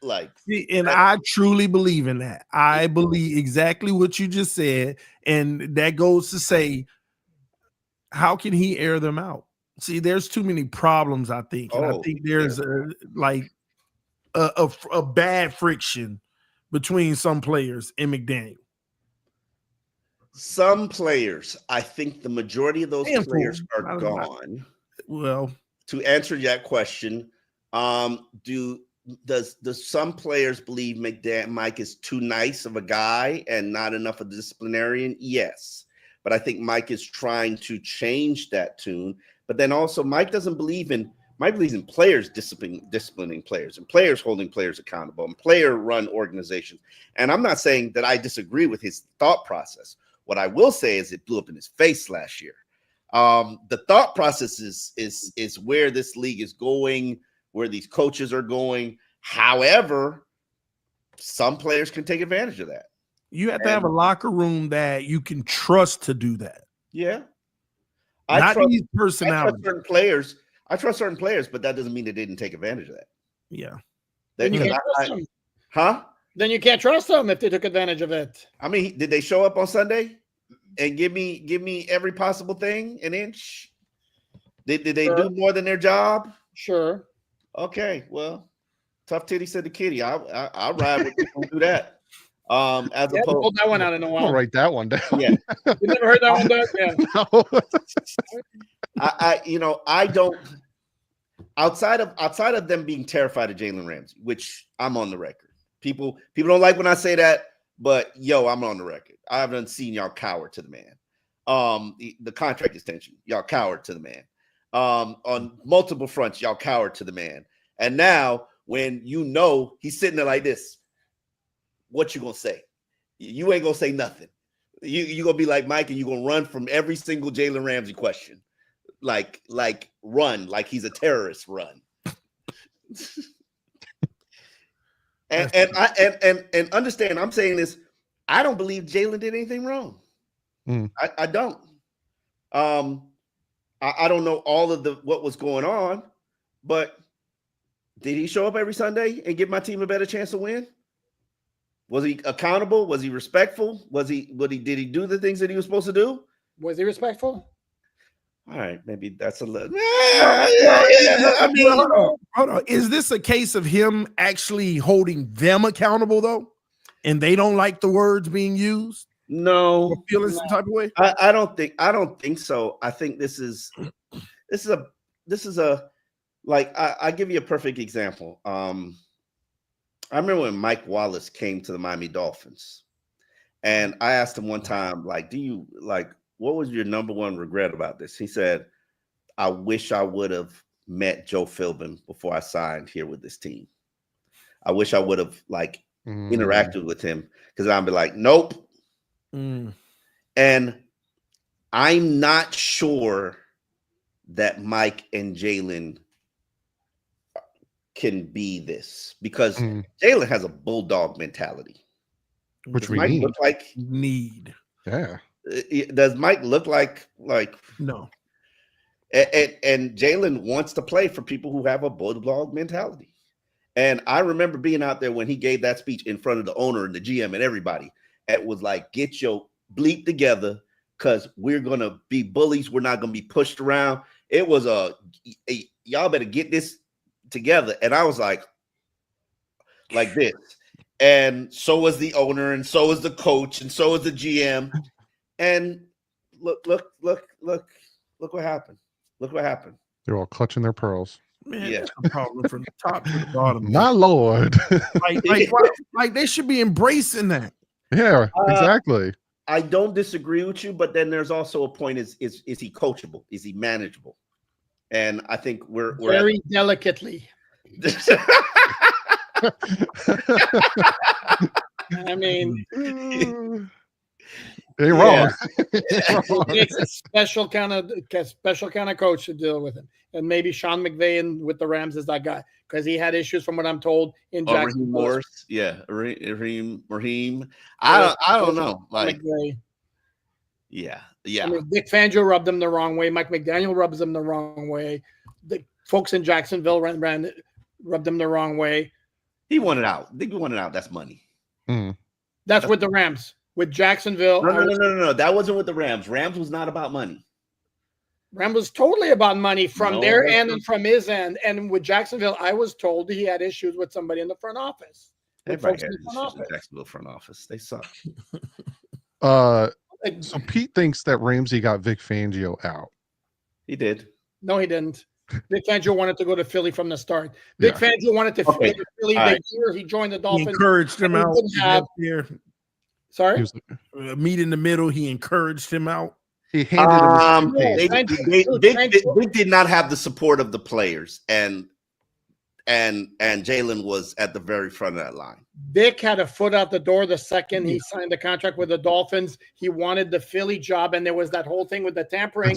Like, and I truly believe in that. I believe exactly what you just said, and that goes to say, how can he air them out? See, there's too many problems, I think, and I think there's a bad friction between some players and McDaniel. Some players, I think the majority of those players are gone. Well, to answer that question, does some players believe Mike is too nice of a guy and not enough of a disciplinarian? Yes, but I think Mike is trying to change that tune. But then also, Mike believes in players disciplining players and players holding players accountable and player-run organizations. And I'm not saying that I disagree with his thought process. What I will say is it blew up in his face last year. The thought process is where this league is going, where these coaches are going. However, some players can take advantage of that. You have to have a locker room that you can trust to do that. Yeah. I trust these personalities. I trust certain players, but that doesn't mean they didn't take advantage of that. Yeah. Then you can't trust them. Huh? Then you can't trust them if they took advantage of it. I mean, did they show up on Sunday and give me every possible thing an inch? Did they do more than their job? Sure. Okay, well, tough titty said the kitty. I'll ride with people who do that. As opposed, hold that one out in a while. I'll write that one down. Yeah. You never heard that one, Doug? No. I don't. Outside of them being terrified of Jalen Ramsey, which I'm on the record. People don't like when I say that, but I'm on the record. I haven't seen y'all cower to the man. The contract extension, y'all cowered to the man. On multiple fronts, y'all cowered to the man. And now, when he's sitting there like this, what you gonna say? You ain't gonna say nothing. You gonna be like Mike, and you gonna run from every single Jalen Ramsey question, like run, like he's a terrorist. Run. and understand, I'm saying this. I don't believe Jalen did anything wrong. I don't. I don't know all of what was going on, but did he show up every Sunday and give my team a better chance to win? Was he accountable? Was he respectful? Did he do the things that he was supposed to do? Was he respectful? All right, maybe that's a little. I mean, hold on. Is this a case of him actually holding them accountable though, and they don't like the words being used? No, feeling some type of way. I don't think so. I think this is a like I give you a perfect example. I remember when Mike Wallace came to the Miami Dolphins, and I asked him one time, like, what was your number one regret about this? He said, I wish I would have met Joe Philbin before I signed here with this team. I wish I would have interacted with him, because I'd be like, nope. And I'm not sure that Mike and Jaylen can be this, because Jaylen has a bulldog mentality, which does we Mike need. Look like Yeah. Does Mike look like no? And Jaylen wants to play for people who have a bulldog mentality. And I remember being out there when he gave that speech in front of the owner and the GM and everybody. It was like, get your bleep together, because we're gonna be bullies. We're not gonna be pushed around. It was y'all better get this together. And I was like this. And so was the owner, and so was the coach, and so was the GM. And look what happened. Look what happened. They're all clutching their pearls. Man, that's a problem from the top to the bottom. My Lord. like they should be embracing that. Yeah, exactly. I don't disagree with you, but then there's also a point: is he coachable? Is he manageable? And I think we're very delicately. I mean, ain't wrong. It's a special kind of coach to deal with him, and maybe Sean McVay with the Rams is that guy, because he had issues, from what I'm told, in Raheem Morris. Yeah, Raheem. I don't know. Like, Yeah. I mean, Vic Fangio rubbed them the wrong way. Mike McDaniel rubs them the wrong way. The folks in Jacksonville rubbed them the wrong way. He wanted out. They wanted out. That's money. That's with the Rams. With Jacksonville. No. That wasn't with the Rams. Rams was not about money. Rams was totally about money from their end and from his end. And with Jacksonville, I was told he had issues with somebody in the front office. Everybody had issues with Jacksonville front office. They suck. So Pete thinks that Ramsey got Vic Fangio out. He did. No, he didn't. Vic Fangio wanted to go to Philly from the start. Vic Fangio wanted to go to Philly the year he joined the Dolphins. He encouraged him out. Sorry? Meet in the middle. He encouraged him out. He handed him Vic did not have the support of the players, and Jaylen was at the very front of that line. Vic had a foot out the door the second he signed the contract with the Dolphins. He wanted the Philly job, and there was that whole thing with the tampering.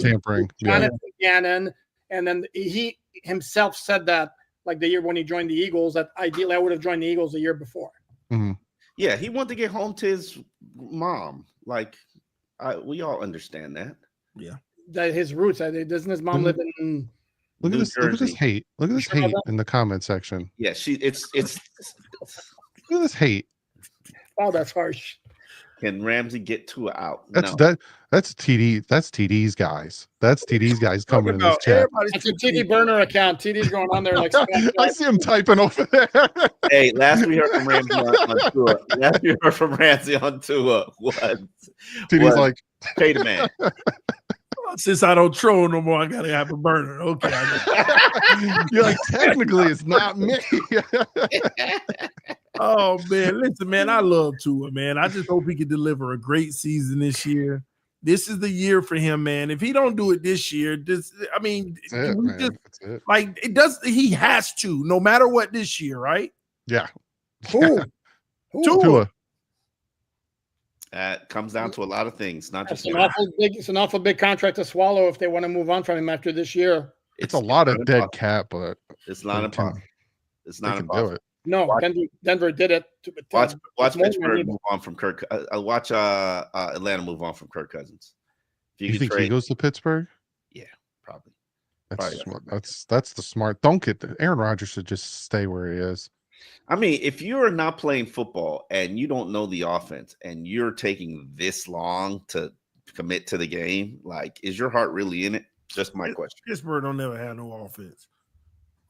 Jonathan Gannon, and then he himself said that, like the year when he joined the Eagles, that ideally I would have joined the Eagles the year before. Yeah, he wanted to get home to his mom. Like, we all understand that. Yeah, that his roots. Doesn't his mom live in? Look at this hate. Look at this hate in the comment section. Yeah, it's look at this hate. Oh, that's harsh. Can Ramsey get Tua out? That's TD. That's TD's guys. That's TD's guys coming in this chat. It's a TD burner account. TD's going on there like. I see him typing over there. Hey, last we heard from Ramsey on Tua. Last we heard from Ramsey on Tua was TD's like, pay the man. Since I don't troll no more, I gotta have a burner. Okay. You're like, technically, it's not me. Oh man, listen, man, I love Tua, man. I just hope he can deliver a great season this year. This is the year for him, man. If he don't do it this year, like it does. He has to, no matter what this year, right? Yeah. Tua. Comes down to a lot of things, not just it's an awful big contract to swallow if they want to move on from him after this year. It's a lot of dead cap, but it's not impossible. It's not impossible. No, Denver did it. Watch Pittsburgh move on from Kirk. Watch Atlanta move on from Kirk Cousins. You think he goes to Pittsburgh? Yeah, probably. That's the smart. Don't get Aaron Rodgers should just stay where he is. I mean, if you are not playing football and you don't know the offense and you're taking this long to commit to the game, like, is your heart really in it? Just my question. Pittsburgh don't never have no offense.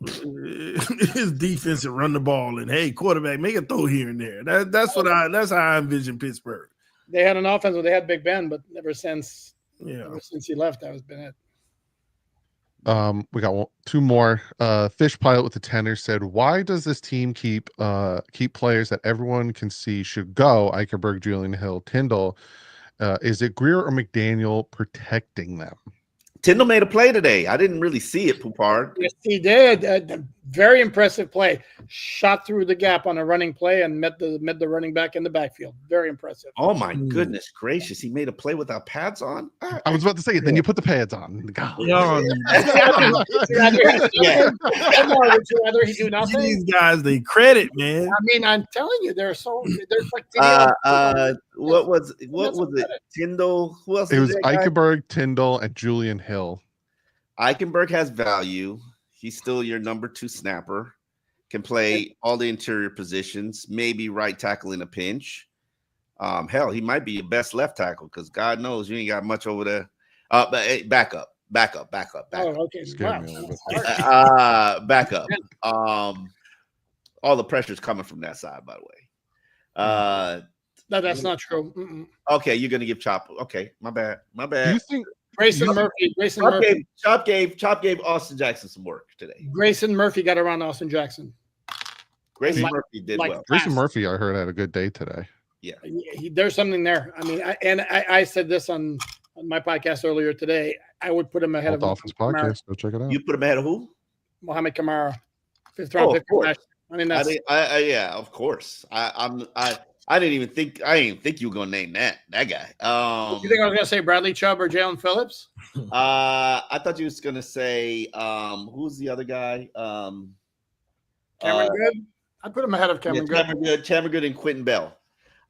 His defense and run the ball and hey, quarterback, make a throw here and there. That's how I envision Pittsburgh. They had an offense where they had Big Ben, but ever since he left, that has been it. We got two more. Fish Pilot with the tenor said, "Why does this team keep players that everyone can see should go? Eichenberg, Julian Hill, Tyndall. Is it Greer or McDaniel protecting them?" Tyndall made a play today. I didn't really see it, Poupard. Yes, he did. Very impressive play. Shot through the gap on a running play and met the running back in the backfield. Very impressive. Oh my goodness gracious! He made a play without pads on. I was about to say it. Then you put the pads on. Would you rather he do nothing? These guys, they credit, man. I mean, I'm telling you, there's like. What was it? Tyndall. Who else? It was Eichenberg, Tyndall, and Julian Hill. Eichenberg has value. He's still your number 2 snapper. Can play all the interior positions, maybe right tackle in a pinch. Hell, he might be your best left tackle because God knows you ain't got much over there. But hey, back up. Oh, okay. Back up. All the pressure's coming from that side, by the way. No, that's not true. Okay, you're gonna give Chop. Okay, my bad. Do you think Grayson Murphy Chop gave Austin Jackson some work today. Grayson Murphy got around Austin Jackson. Grayson Murphy did well. Grayson Murphy, I heard, had a good day today. Yeah, there's something there. I mean, I said this on my podcast earlier today. I would put him ahead of Dolphins podcast. Go check it out. You put him ahead of who? Mohamed Kamara, 5th round pick. I mean, that's yeah, of course. I didn't think you were gonna name that guy. You think I was gonna say Bradley Chubb or Jalen Phillips? I thought you was gonna say who's the other guy? Cameron Good. I put him ahead of Cameron Good. Cameron Good and Quentin Bell.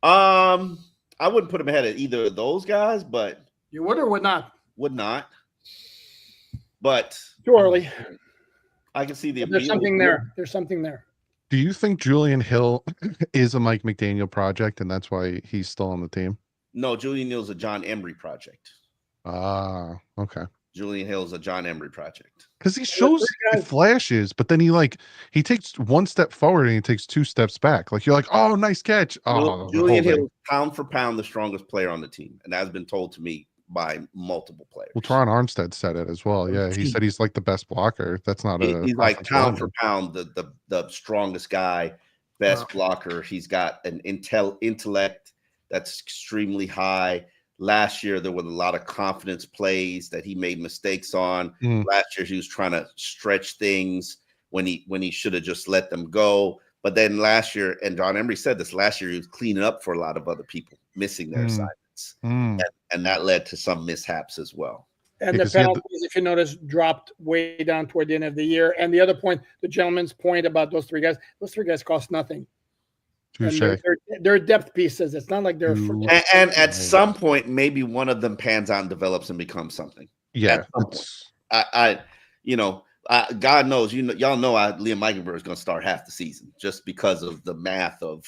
I wouldn't put him ahead of either of those guys, but You would or would not? Would not. But Too early. I can see the There's appeal. something there. There's something there. Do you think Julian Hill is a Mike McDaniel project, and that's why he's still on the team? No, Julian Hill's a John Emery project. Ah, okay. Julian Hill's a John Emery project. Because he shows flashes, but then he takes one step forward and he takes two steps back. Like you're like, oh, nice catch. Oh, Julian Hill is pound for pound the strongest player on the team, and that has been told to me by multiple players. Well, Teron Armstead said it as well. Yeah, he said he's like the best blocker. That's not he's like pound for pound the strongest guy, best blocker. He's got an intellect that's extremely high. Last year, there were a lot of confidence plays that he made mistakes on. Last year, he was trying to stretch things when he should have just let them go. But then last year, and John Emery said this, last year he was cleaning up for a lot of other people missing their assignments. And that led to some mishaps as well. And the penalties, if you notice, dropped way down toward the end of the year. And the other point, the gentleman's point about those three guys cost nothing. They're depth pieces. It's not like they're and at some point, maybe one of them pans out and develops and becomes something. Yeah, God knows, y'all know Liam Eichenberg is going to start half the season just because of the math of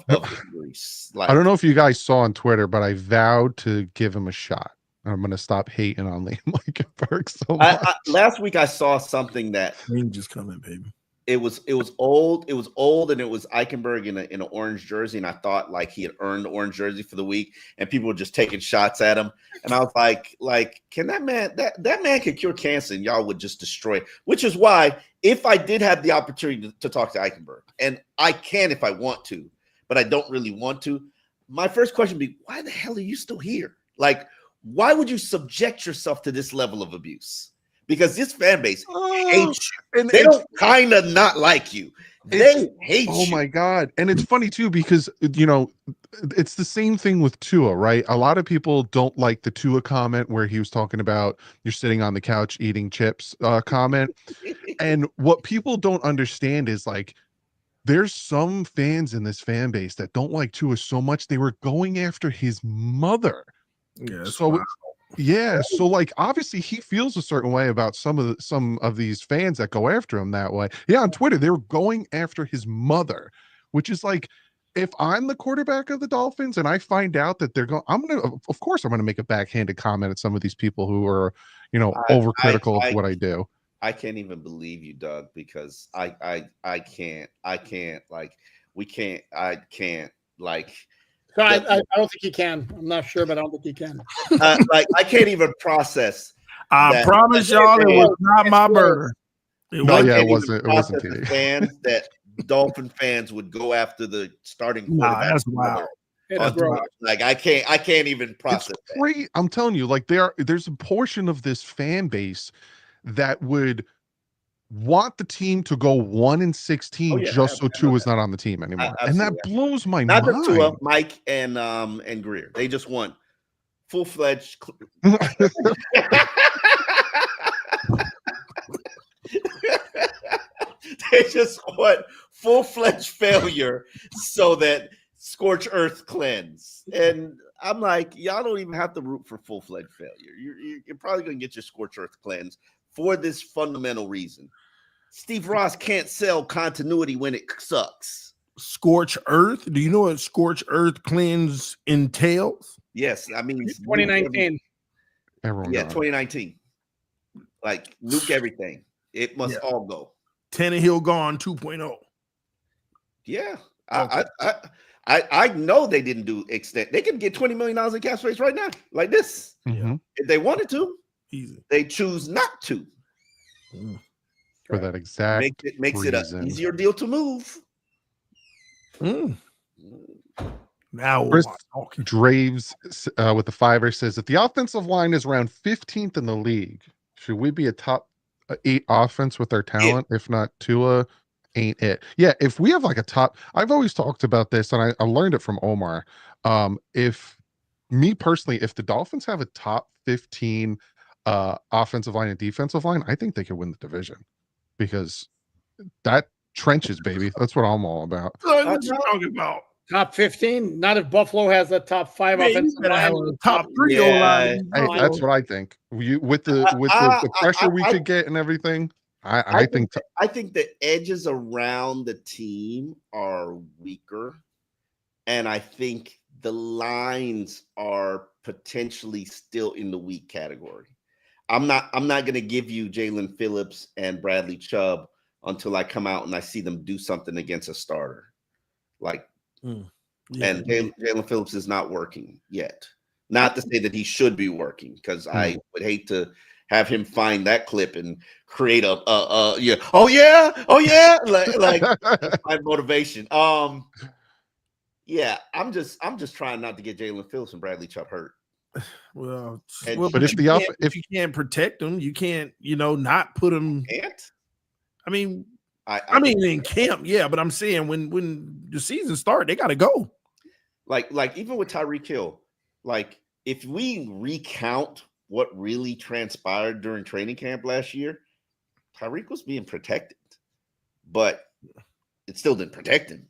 injuries. I don't know if you guys saw on Twitter, but I vowed to give him a shot. I'm going to stop hating on Liam Eichenberg so much. Last week I saw something that just coming, baby. It was old, and it was Eichenberg in an orange jersey, and I thought like he had earned the orange jersey for the week, and people were just taking shots at him, and I was like, can that man can cure cancer, and y'all would just destroy it. Which is why if I did have the opportunity to talk to Eichenberg, and I can if I want to, but I don't really want to, my first question would be, why the hell are you still here? Like, why would you subject yourself to this level of abuse? Because this fan base hates you. And they don't kind of not like you. They hate you. Oh, my God. And it's funny, too, because, it's the same thing with Tua, right? A lot of people don't like the Tua comment where he was talking about you're sitting on the couch eating chips comment. And what people don't understand is, like, there's some fans in this fan base that don't like Tua so much they were going after his mother. Yeah. So like obviously he feels a certain way about some of these fans that go after him that way. Yeah, on Twitter they were going after his mother, which is like, if I'm the quarterback of the Dolphins and I find out that they're going, I'm gonna make a backhanded comment at some of these people who are, overcritical of what I do. I can't even believe you, Doug, because I can't So I don't think he can. I'm not sure, but I don't think he can. I can't even process. I promise y'all it was not my burger. It wasn't the fans that Dolphin fans would go after the starting quarterback. That's wild. Like I can't even process that. Great. I'm telling you, like there's a portion of this fan base that would want the team to go 1-16 just so Tua is not on the team anymore. And that blows my mind. Not Tua, Mike and Greer. They just want full-fledged they just want full-fledged failure so that scorch earth cleanse. And I'm like, y'all don't even have to root for full-fledged failure. You're probably going to get your scorch earth cleanse for this fundamental reason. Steve Ross can't sell continuity when it sucks. Scorch earth? Do you know what scorch earth cleanse entails? Yes, I mean 2019. Everyone 2019. Like nuke everything. It must all go. Tannehill gone 2.0. Yeah. Okay. I know they didn't do extent. They can get $20 million in cap space right now, like this. Mm-hmm. If they wanted to. Easy. They choose not to. For that exact makes it an easier deal to move. Now Chris Draves with the fiver says, if the offensive line is around 15th in the league, should we be a top 8 offense with our talent? If not, Tua ain't it. Yeah, if we have like a top, I've always talked about this and I learned it from Omar. If the Dolphins have a top 15 offensive line and defensive line, I think they could win the division, because that trenches, baby. That's what I'm all about. What you talking about? Top 15. Not if Buffalo has the top 5 Man, you offensive better have line. a top 3 Yeah. O-line. Hey, that's what I think. With the pressure we could get and everything, I think I think the edges around the team are weaker, and I think the lines are potentially still in the weak category. I'm not going to give you Jalen Phillips and Bradley Chubb until I come out and I see them do something against a starter. Like, and Jalen Phillips is not working yet. Not to say that he should be working, because I would hate to have him find that clip and create like find motivation. Yeah, I'm just trying not to get Jalen Phillips and Bradley Chubb hurt. But if you can't protect them, you can't, not put them. Can't? I mean, I mean in camp, yeah, but I'm saying when the season starts, they got to go. Like even with Tyreek Hill, like if we recount what really transpired during training camp last year, Tyreek was being protected, but it still didn't protect him.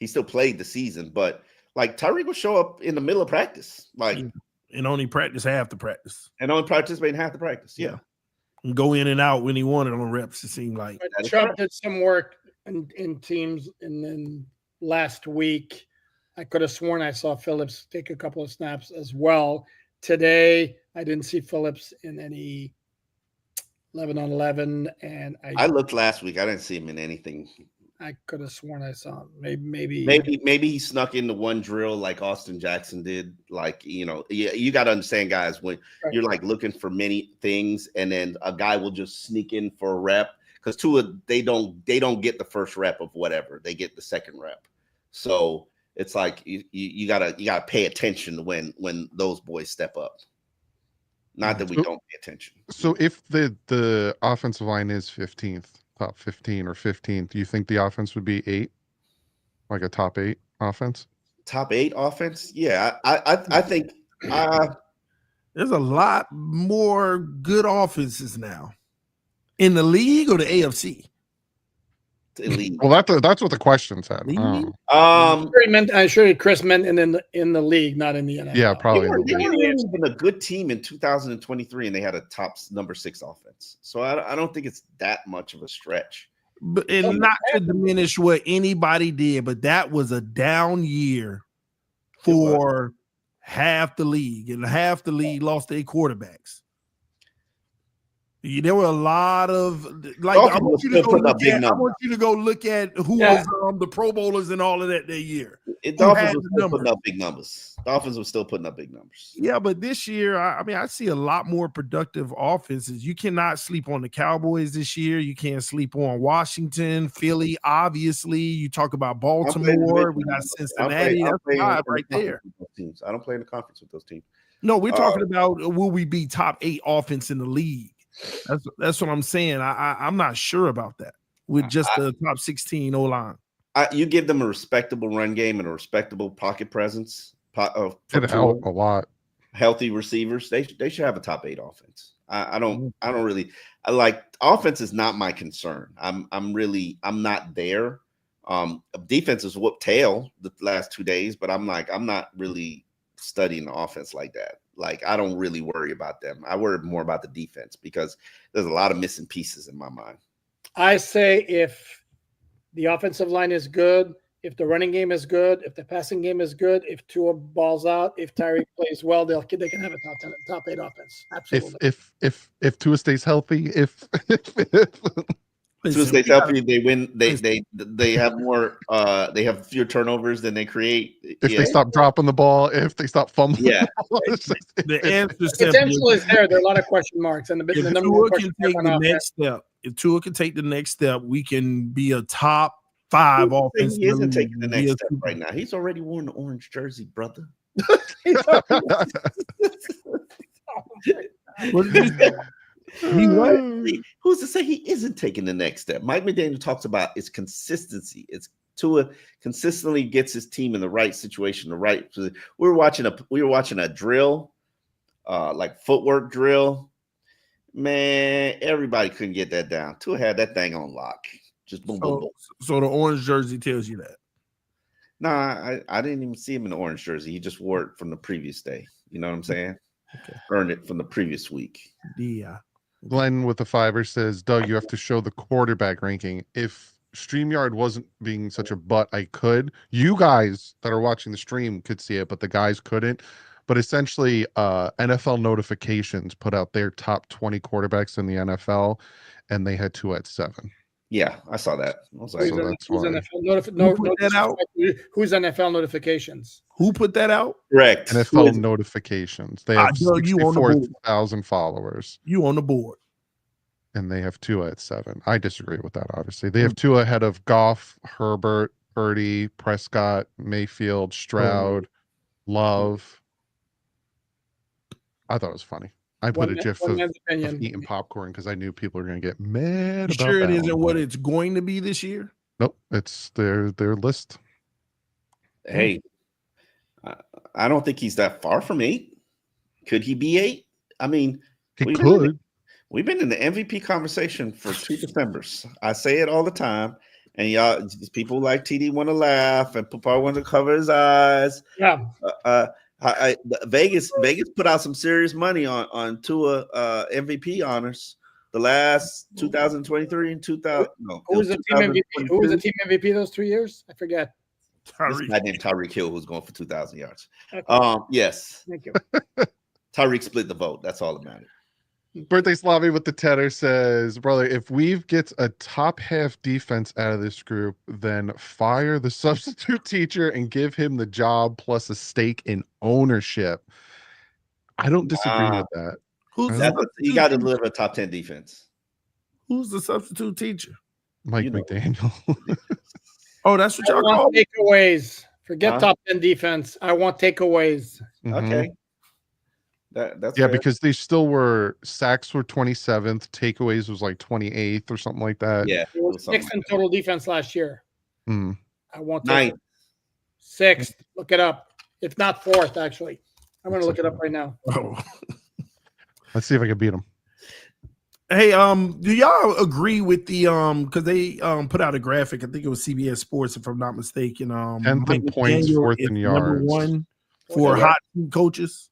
He still played the season, but like Tyreek would show up in the middle of practice, and only practice half the practice, and only participate in half the practice. Yeah. And go in and out when he wanted on reps. It seemed like Chubb did some work in teams, and then last week I could have sworn I saw Phillips take a couple of snaps as well. Today I didn't see Phillips in any 11-on-11, and I looked last week. I didn't see him in anything. I could have sworn I saw him. Maybe he snuck into one drill like Austin Jackson did. Like, you got to understand, guys, when you're like looking for many things, and then a guy will just sneak in for a rep, because they don't get the first rep of whatever, they get the second rep. So it's like you gotta pay attention when those boys step up. Not that we don't pay attention. So if the offensive line is 15th, top 15 or 15th, do you think the offense would be 8? Like a top 8 offense? Top 8 offense? Yeah, I think there's a lot more good offenses now in the league or the AFC. Elite. Well, that's what the question said. I'm sure Chris meant in the league, not in the NFL. Yeah, probably. They weren't even a good team in 2023, and they had a top number 6 offense. So I don't think it's that much of a stretch. But not to diminish what anybody did, but that was a down year for half the league, and half the league lost their quarterbacks. There were a lot of I want you to go look at who was the Pro Bowlers and all of that year. Dolphins were still putting up big numbers. Dolphins were still putting up big numbers. Yeah, but this year, I see a lot more productive offenses. You cannot sleep on the Cowboys this year. You can't sleep on Washington, Philly. Obviously, you talk about Baltimore. We got Cincinnati. That's right there. I don't play in the conference with those teams. No, we're talking about will we be top 8 offense in the league? That's what I'm saying. I'm not sure about that with just the top 16 O-line. You give them a respectable run game and a respectable pocket presence. It'd help a lot. Healthy receivers. They should have a top 8 offense. I don't really like offense is not my concern. I'm not there. Defense is whooped tail the last 2 days, but I'm not really studying the offense like that. Like, I don't really worry about them. I worry more about the defense, because there's a lot of missing pieces in my mind. I say if the offensive line is good, if the running game is good, if the passing game is good, if Tua balls out, if Tyreek plays well, they can have a top 8 offense. Absolutely. If Tua stays healthy, if Tua stays healthy, they win. They have more. They have fewer turnovers than they create. If they stop dropping the ball, if they stop fumbling, the answer potential is there. There are a lot of question marks, and the number one question if Tua can take the next step, we can be a top 5 offense. He isn't taking the next step right now. He's already worn the orange jersey, brother. Who's to say he isn't taking the next step? Mike McDaniel talks about its consistency. It's Tua consistently gets his team in the right situation, we were watching a drill, like footwork drill. Man, everybody couldn't get that down. Tua had that thing on lock. Just boom, boom, boom. So the orange jersey tells you that. Nah, I didn't even see him in the orange jersey. He just wore it from the previous day. You know what I'm saying? Okay. Earned it from the previous week. Yeah. Glenn with the fiver says, Doug, you have to show the quarterback ranking. If StreamYard wasn't being such a butt, I could. You guys that are watching the stream could see it, but the guys couldn't. But essentially, NFL notifications put out their top 20 quarterbacks in the NFL, and they had 2 at 7. Yeah, I saw that. I was like, So that's who's why. Who's NFL notifications? Who put that out? correct. NFL notifications. They have Doug, you on the board. 64,000 followers, You on the board. and they have 2 at 7. I disagree with that, obviously. They have 2 ahead of Goff, Herbert, Purdy, Prescott, Mayfield, Stroud, Love. I thought it was funny. I put a gif of eating popcorn because I knew people were going to get mad You about sure it that isn't one. what it's going to be this year? Nope, it's their list. Hey, I don't think he's that far from 8. Could he be 8? I mean, He could. We've been in the MVP conversation for 2 Decembers. I say it all the time, and y'all, people like TD want to laugh, and Papa want to cover his eyes. Yeah. Vegas put out some serious money on Tua MVP honors. The last 2023 and 2000. No, Who was the team MVP? Who was the team MVP those 3 years? I forget. This guy named Tyreek Hill who's going for 2,000 yards. Okay. Yes. Thank you. Tyreek split the vote. That's all that matters. Birthday Slavi with the tenor says, brother, if Weave gets a top half defense out of this group, then fire the substitute teacher and give him the job plus a stake in ownership. I don't disagree with that. You got to deliver a top 10 defense. Who's the substitute teacher? Mike McDaniel. Oh, that's what y'all I call want takeaways. Forget top 10 defense. I want takeaways. Okay. That's yeah, fair. because they still were sacks were 27th, takeaways was like 28th or something like that. Yeah, it was 6th in total defense last year. I want 9th, 6th. Look it up. If not 4th, actually. I'm going to look it up right now. Oh. Let's see if I can beat them. Hey, do y'all agree with the because they put out a graphic? I think it was CBS Sports, if I'm not mistaken. 10th in points, 4th in yards. #1 for hot coaches.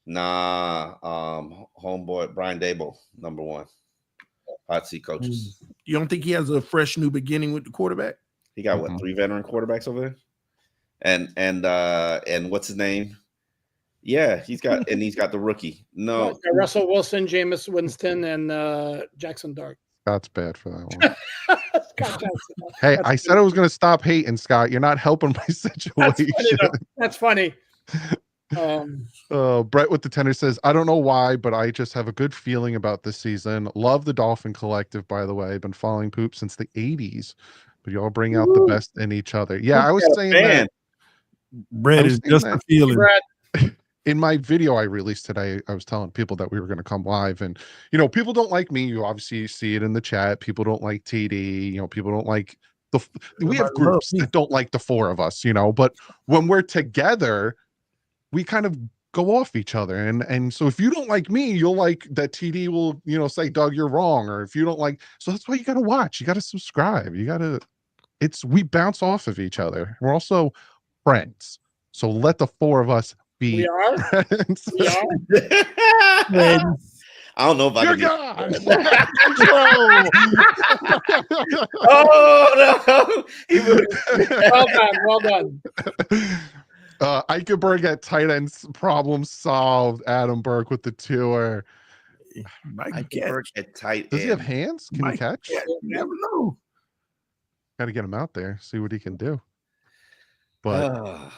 Nah, homeboy Brian Dable, #1 hot seat coaches. You don't think he has a fresh new beginning with the quarterback? He got what, 3 veteran quarterbacks over there, and what's his name? Yeah, he's got the rookie. No, Russell Wilson, Jameis Winston, and Jackson Dart. Scott's bad for that one. Hey, I said I was going to stop hating, Scott. You're not helping my situation. That's funny. Brett with the tenor says, I don't know why, but I just have a good feeling about this season. Love the Dolphin Collective, by the way. I've been following Poop since the 80s, but y'all bring out the best in each other. Yeah, I was saying that. Brett is just a feeling. In my video I released today, I was telling people that we were going to come live, and people don't like me. You obviously see it in the chat. People don't like TD. People don't like we have groups that don't like the 4 of us. But when we're together, we kind of go off each other. And so if you don't like me, you'll like that TD will, say, Doug, you're wrong. Or if you don't like, so that's why you got to watch. You got to subscribe. We bounce off of each other. We're also friends. So let the 4 of us be. We are friends. We are friends. I don't know if I can get Oh no. Well done. Eichenberg at tight ends, problem solved. Adam Burke with the tour. Eichenberg at tight end. Does he have hands? Can he catch? You never know. Got to get him out there, see what he can do. But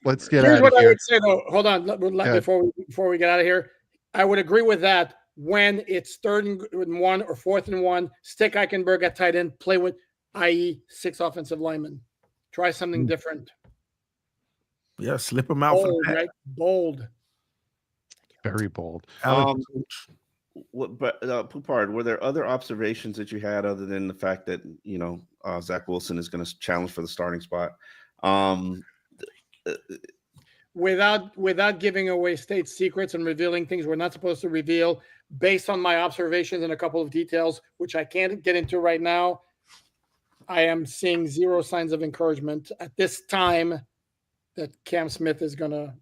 let's get Here's out what of I here. would say though. Hold on, before we get out of here, I would agree with that. When it's 3rd and 1 or 4th and 1, stick Eichenberg at tight end, play with, i.e., 6 offensive linemen. Try something different. Yeah, slip them out. Bold, right? Bold. Very bold. Poupard, were there other observations that you had other than the fact that Zach Wilson is going to challenge for the starting spot? Without giving away state secrets and revealing things we're not supposed to reveal, based on my observations and a couple of details, which I can't get into right now, I am seeing zero signs of encouragement at this time that Cam Smith is going to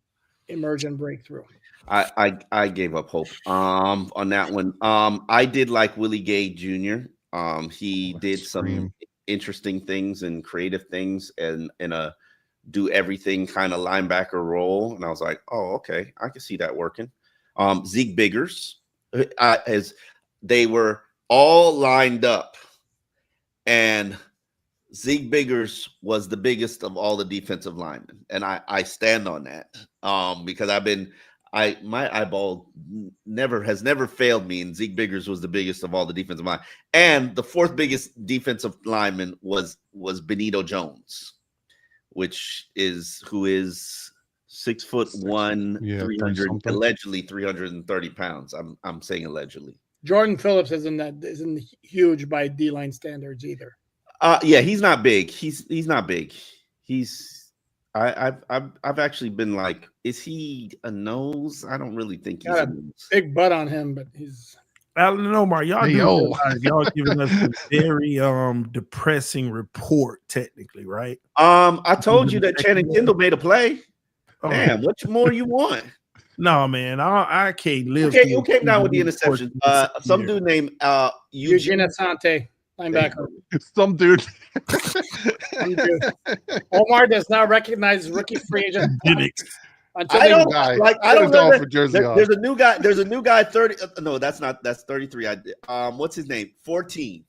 emerge and break through. I gave up hope on that one. I did like Willie Gay Jr. He did some interesting things and creative things and in a do everything kind of linebacker role, and I was like, oh, okay, I can see that working. Zeke Biggers, as they were all lined up, and Zeke Biggers was the biggest of all the defensive linemen, and I stand on that because my eyeball has never failed me, and Zeke Biggers was the biggest of all the defensive line, and the fourth biggest defensive lineman was Benito Jones, who is 6'1", 300, allegedly 330 pounds. I'm saying allegedly. Jordan Phillips isn't huge by D-line standards either. Yeah, he's not big. He's not big. I've actually been like, is he a nose? I don't really think he's a nose. Big butt on him, but he's Alan and Omar, y'all giving us a very depressing report, technically, right? I told you that Channing Tindall made a play. Damn, what more you want? No, man, I can't live. Okay, you came down with the interception. Some dude named Eugene Asante, linebacker. Some dude. Omar does not recognize rookie free agent. I don't know. There's a new guy. There's a new guy. 30. No, that's 33. What's his name? 14.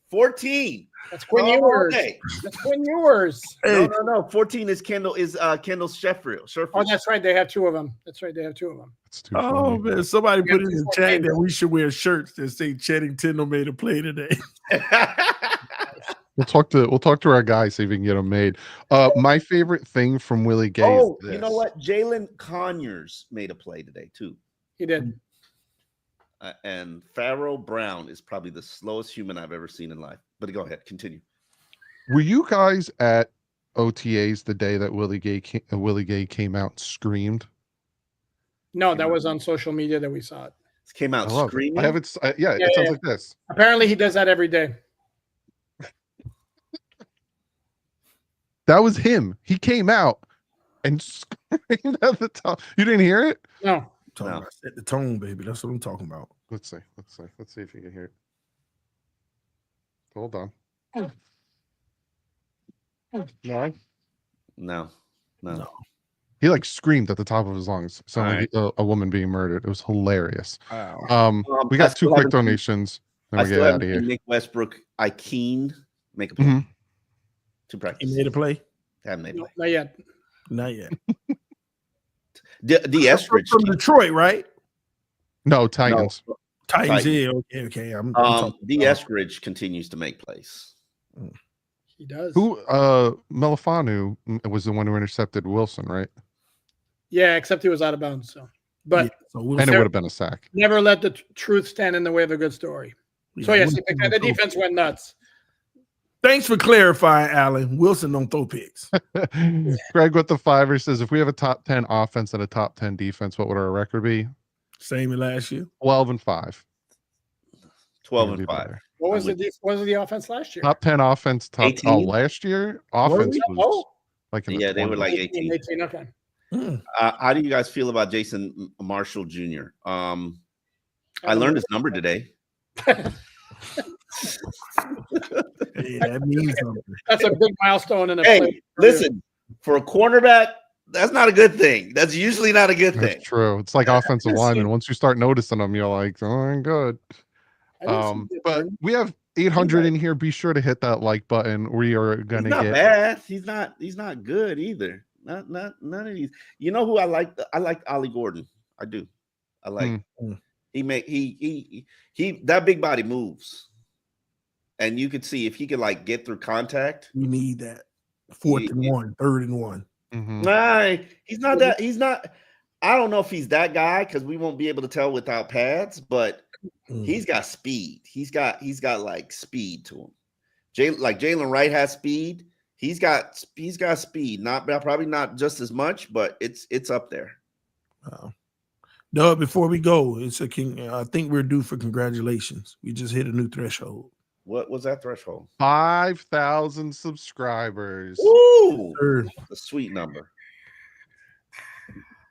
That's Quinn Ewers. Okay. That's Quinn Ewers. Hey. No. 14 is Kendall Sheffield. Oh, that's right. They have two of them. That's right. They have two of them. Oh man, somebody put in the chat that we should wear shirts that say Channing Tindall made a play today. We'll talk to our guy, see if we can get them made. My favorite thing from Willie Gay. Oh, you know what? Jalen Conyers made a play today too. He did. And Pharaoh Brown is probably the slowest human I've ever seen in life. But go ahead, continue. Were you guys at OTAs the day that Willie Gay came out and screamed? No, that was on social media that we saw it. Came out screaming. I haven't. It sounds like this. Apparently, he does that every day. That was him. He came out and screamed at the top. You didn't hear it? No. Set the tone, baby. That's what I'm talking about. Let's see if you can hear it. Hold on. No. He like screamed at the top of his lungs. Sounded like a woman being murdered. It was hilarious. Wow. We got two quick donations. Then we get out of here. Nick Westbrook, Ikeen, make a play. Mm-hmm. To practice. He made a play? Haven't made a play. Not yet. The Estridge from Detroit, right? No, Titans. No. Titans. Yeah, okay. The Estridge continues to make plays. He does. Who Melifanu was the one who intercepted Wilson, right? Yeah, except he was out of bounds. So, but and it would have been a sack. Never let the truth stand in the way of a good story. So yes, the defense went nuts. Thanks for clarifying, Alan. Wilson don't throw picks. Greg with the $5 says, if we have a top 10 offense and a top 10 defense, what would our record be? Same as last year. 12-5. 12-5. What was the offense last year? Top 10 offense. Last year offense was like in the 20s. They were like 18. Okay. How do you guys feel about Jason Marshall Jr.? I learned his number today. Hey, that means something. That's a big milestone in a play. Listen, for a cornerback, that's not a good thing. That's usually not a good thing. That's true. It's like offensive linemen. Once you start noticing them, you're like, oh, I'm good. But we have 800 in here. Be sure to hit that like button. We are gonna get bad. He's not good either. Not none of these. You know who I like? I like Ollie Gordon. I do. I like he that big body moves. And you could see if he could like get through contact. You need that 4th and 1, 3rd and 1. Mm-hmm. Nah, he's not that. He's not. I don't know if he's that guy because we won't be able to tell without pads. But he's got speed. He's got like speed to him. Jalen Wright has speed. He's got speed. Probably not just as much, but it's up there. Wow. No, before we go, I think we're due for congratulations. We just hit a new threshold. What was that threshold? 5,000 subscribers. Ooh, Sure. a sweet number.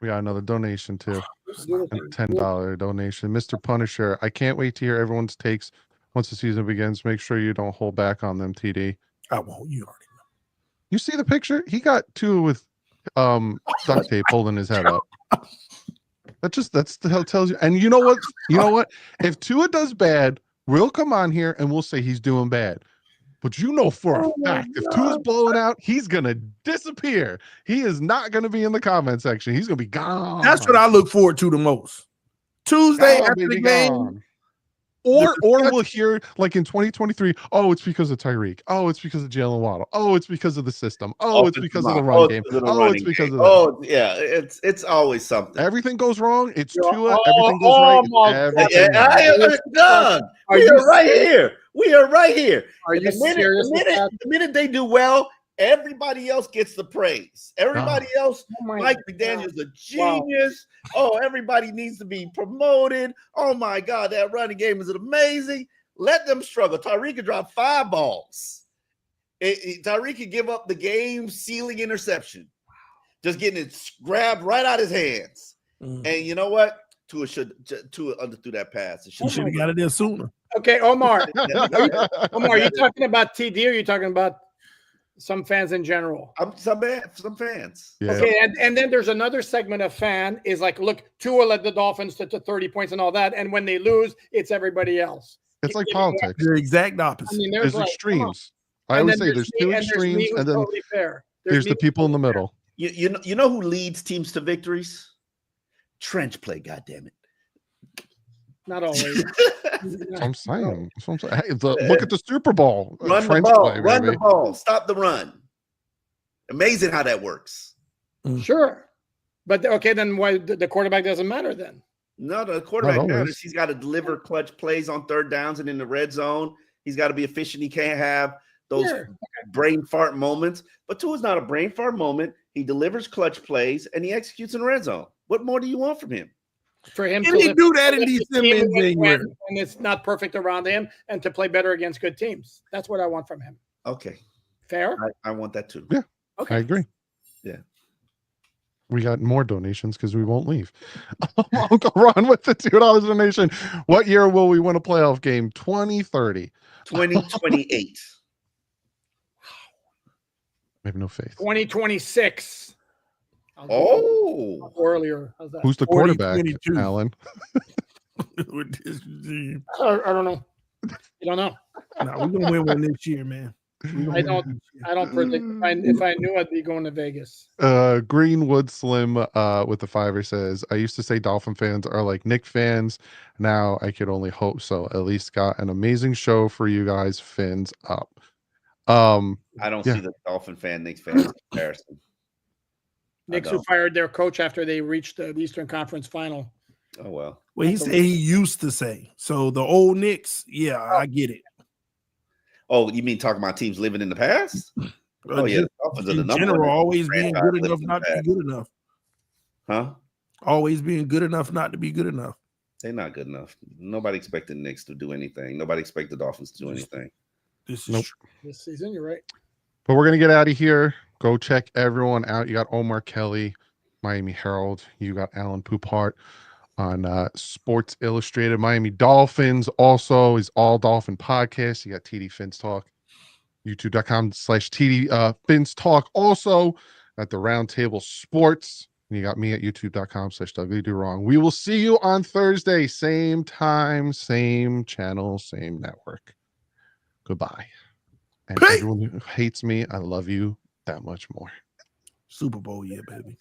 We got another donation too. Beautiful. A $10 donation. Mr. Punisher, I can't wait to hear everyone's takes once the season begins. Make sure you don't hold back on them, TD. I won't. You already know. You see the picture? He got Tua with duct tape holding his head up. That's tells you. And you know what? You know what? If Tua does bad, we'll come on here and we'll say he's doing bad. But you know for a fact, if Tua's blowing out, he's gonna disappear. He is not gonna be in the comment section. He's gonna be gone. That's what I look forward to the most. Tuesday Gone, after baby, the game. gone. Or we'll hear like in 2023, oh, it's because of Tyreek. Oh, it's because of Jalen Waddle. Oh, it's because of the system. Oh, it's because of the run game. Oh, it's because of that. Oh, yeah, it's always something. Everything goes wrong. It's You're- Tua. Everything goes right. It's my everything Yeah, right. Doug, Are we you are right here. We are right here. Are you serious? The minute they do well, everybody else gets the praise. Everybody else, Oh my Mike God. McDaniel's a genius. Oh, everybody needs to be promoted. Oh my God, that running game is amazing. Let them struggle. Tyreek could drop 5 balls. Tyreek could give up the game-sealing interception. Just getting it grabbed right out his hands. And you know what? Tua underthrew that pass. He should have got it there sooner. Okay, Omar. Omar, are you talking about TD or are you talking about some fans in general? Some fans. Yeah. Okay, and then there's another segment of fan is like, look, Tua led the Dolphins to 30 points and all that, and when they lose, it's everybody else. It's like politics. The exact I opposite. mean, There's like, extremes. I and always then say there's two me extremes, who's and then totally fair. there's me the who's people in the totally fair. middle. You know who leads teams to victories? Trench play, goddammit. Not always. That's what I'm saying. That's what I'm saying. Hey, look at the Super Bowl. Run the Trench ball. play, Run baby. the ball. Stop the run. Amazing how that works. Sure. But okay, then why the quarterback doesn't matter then? No, the quarterback Not always. matters. He's got to deliver clutch plays on third downs and in the red zone. He's got to be efficient. He can't have those brain fart moments. But Tua's not a brain fart moment. He delivers clutch plays and he executes in the red zone. What more do you want from him? For him Can to he do that in December and when January? it's not perfect around him and to play better against good teams. That's what I want from him. Okay. Fair? I want that too. Yeah. Okay. I agree. Yeah. We got more donations because we won't leave. Uncle Ron with the $2 donation. What year will we win a playoff game? 2030. 2028. I have no faith. 2026. Oh. Earlier. How's that? Who's the quarterback, 2022. Alan? With this team. I don't know. You don't know. Nah, we're gonna win one this year, man. I don't predict. If I knew, I'd be going to Vegas. Greenwood Slim with the $5 says, I used to say Dolphin fans are like Nick fans. Now I could only hope so. At least got an amazing show for you guys. Fins up. I don't Yeah. see the Dolphin fan, Knicks fan comparison. Knicks who fired their coach after they reached the Eastern Conference final. Oh, well. Well, he said he used to say. So the old Knicks, yeah, I get it. Oh, you mean talking about teams living in the past? Oh, yeah. Just Dolphins are the in number general, one always being franchise good enough living in not the to be past. good enough. Huh? Always being good enough not to be good enough. They're not good enough. Nobody expected the Knicks to do anything. Nobody expected the Dolphins to do anything. This is Nope. true. This season, you're right. But we're going to get out of here. Go check everyone out. You got Omar Kelly, Miami Herald. You got Alan Poupart on Sports Illustrated. Miami Dolphins also is All Dolphin Podcast. You got TD Fins Talk. YouTube.com/TD Fins Talk. Also at the Roundtable Sports. And you got me at youtube.com/DougLeeDoWrong. We will see you on Thursday. Same time, same channel, same network. Goodbye. And Peace. everyone who hates me, I love you that much more. Super Bowl year, baby.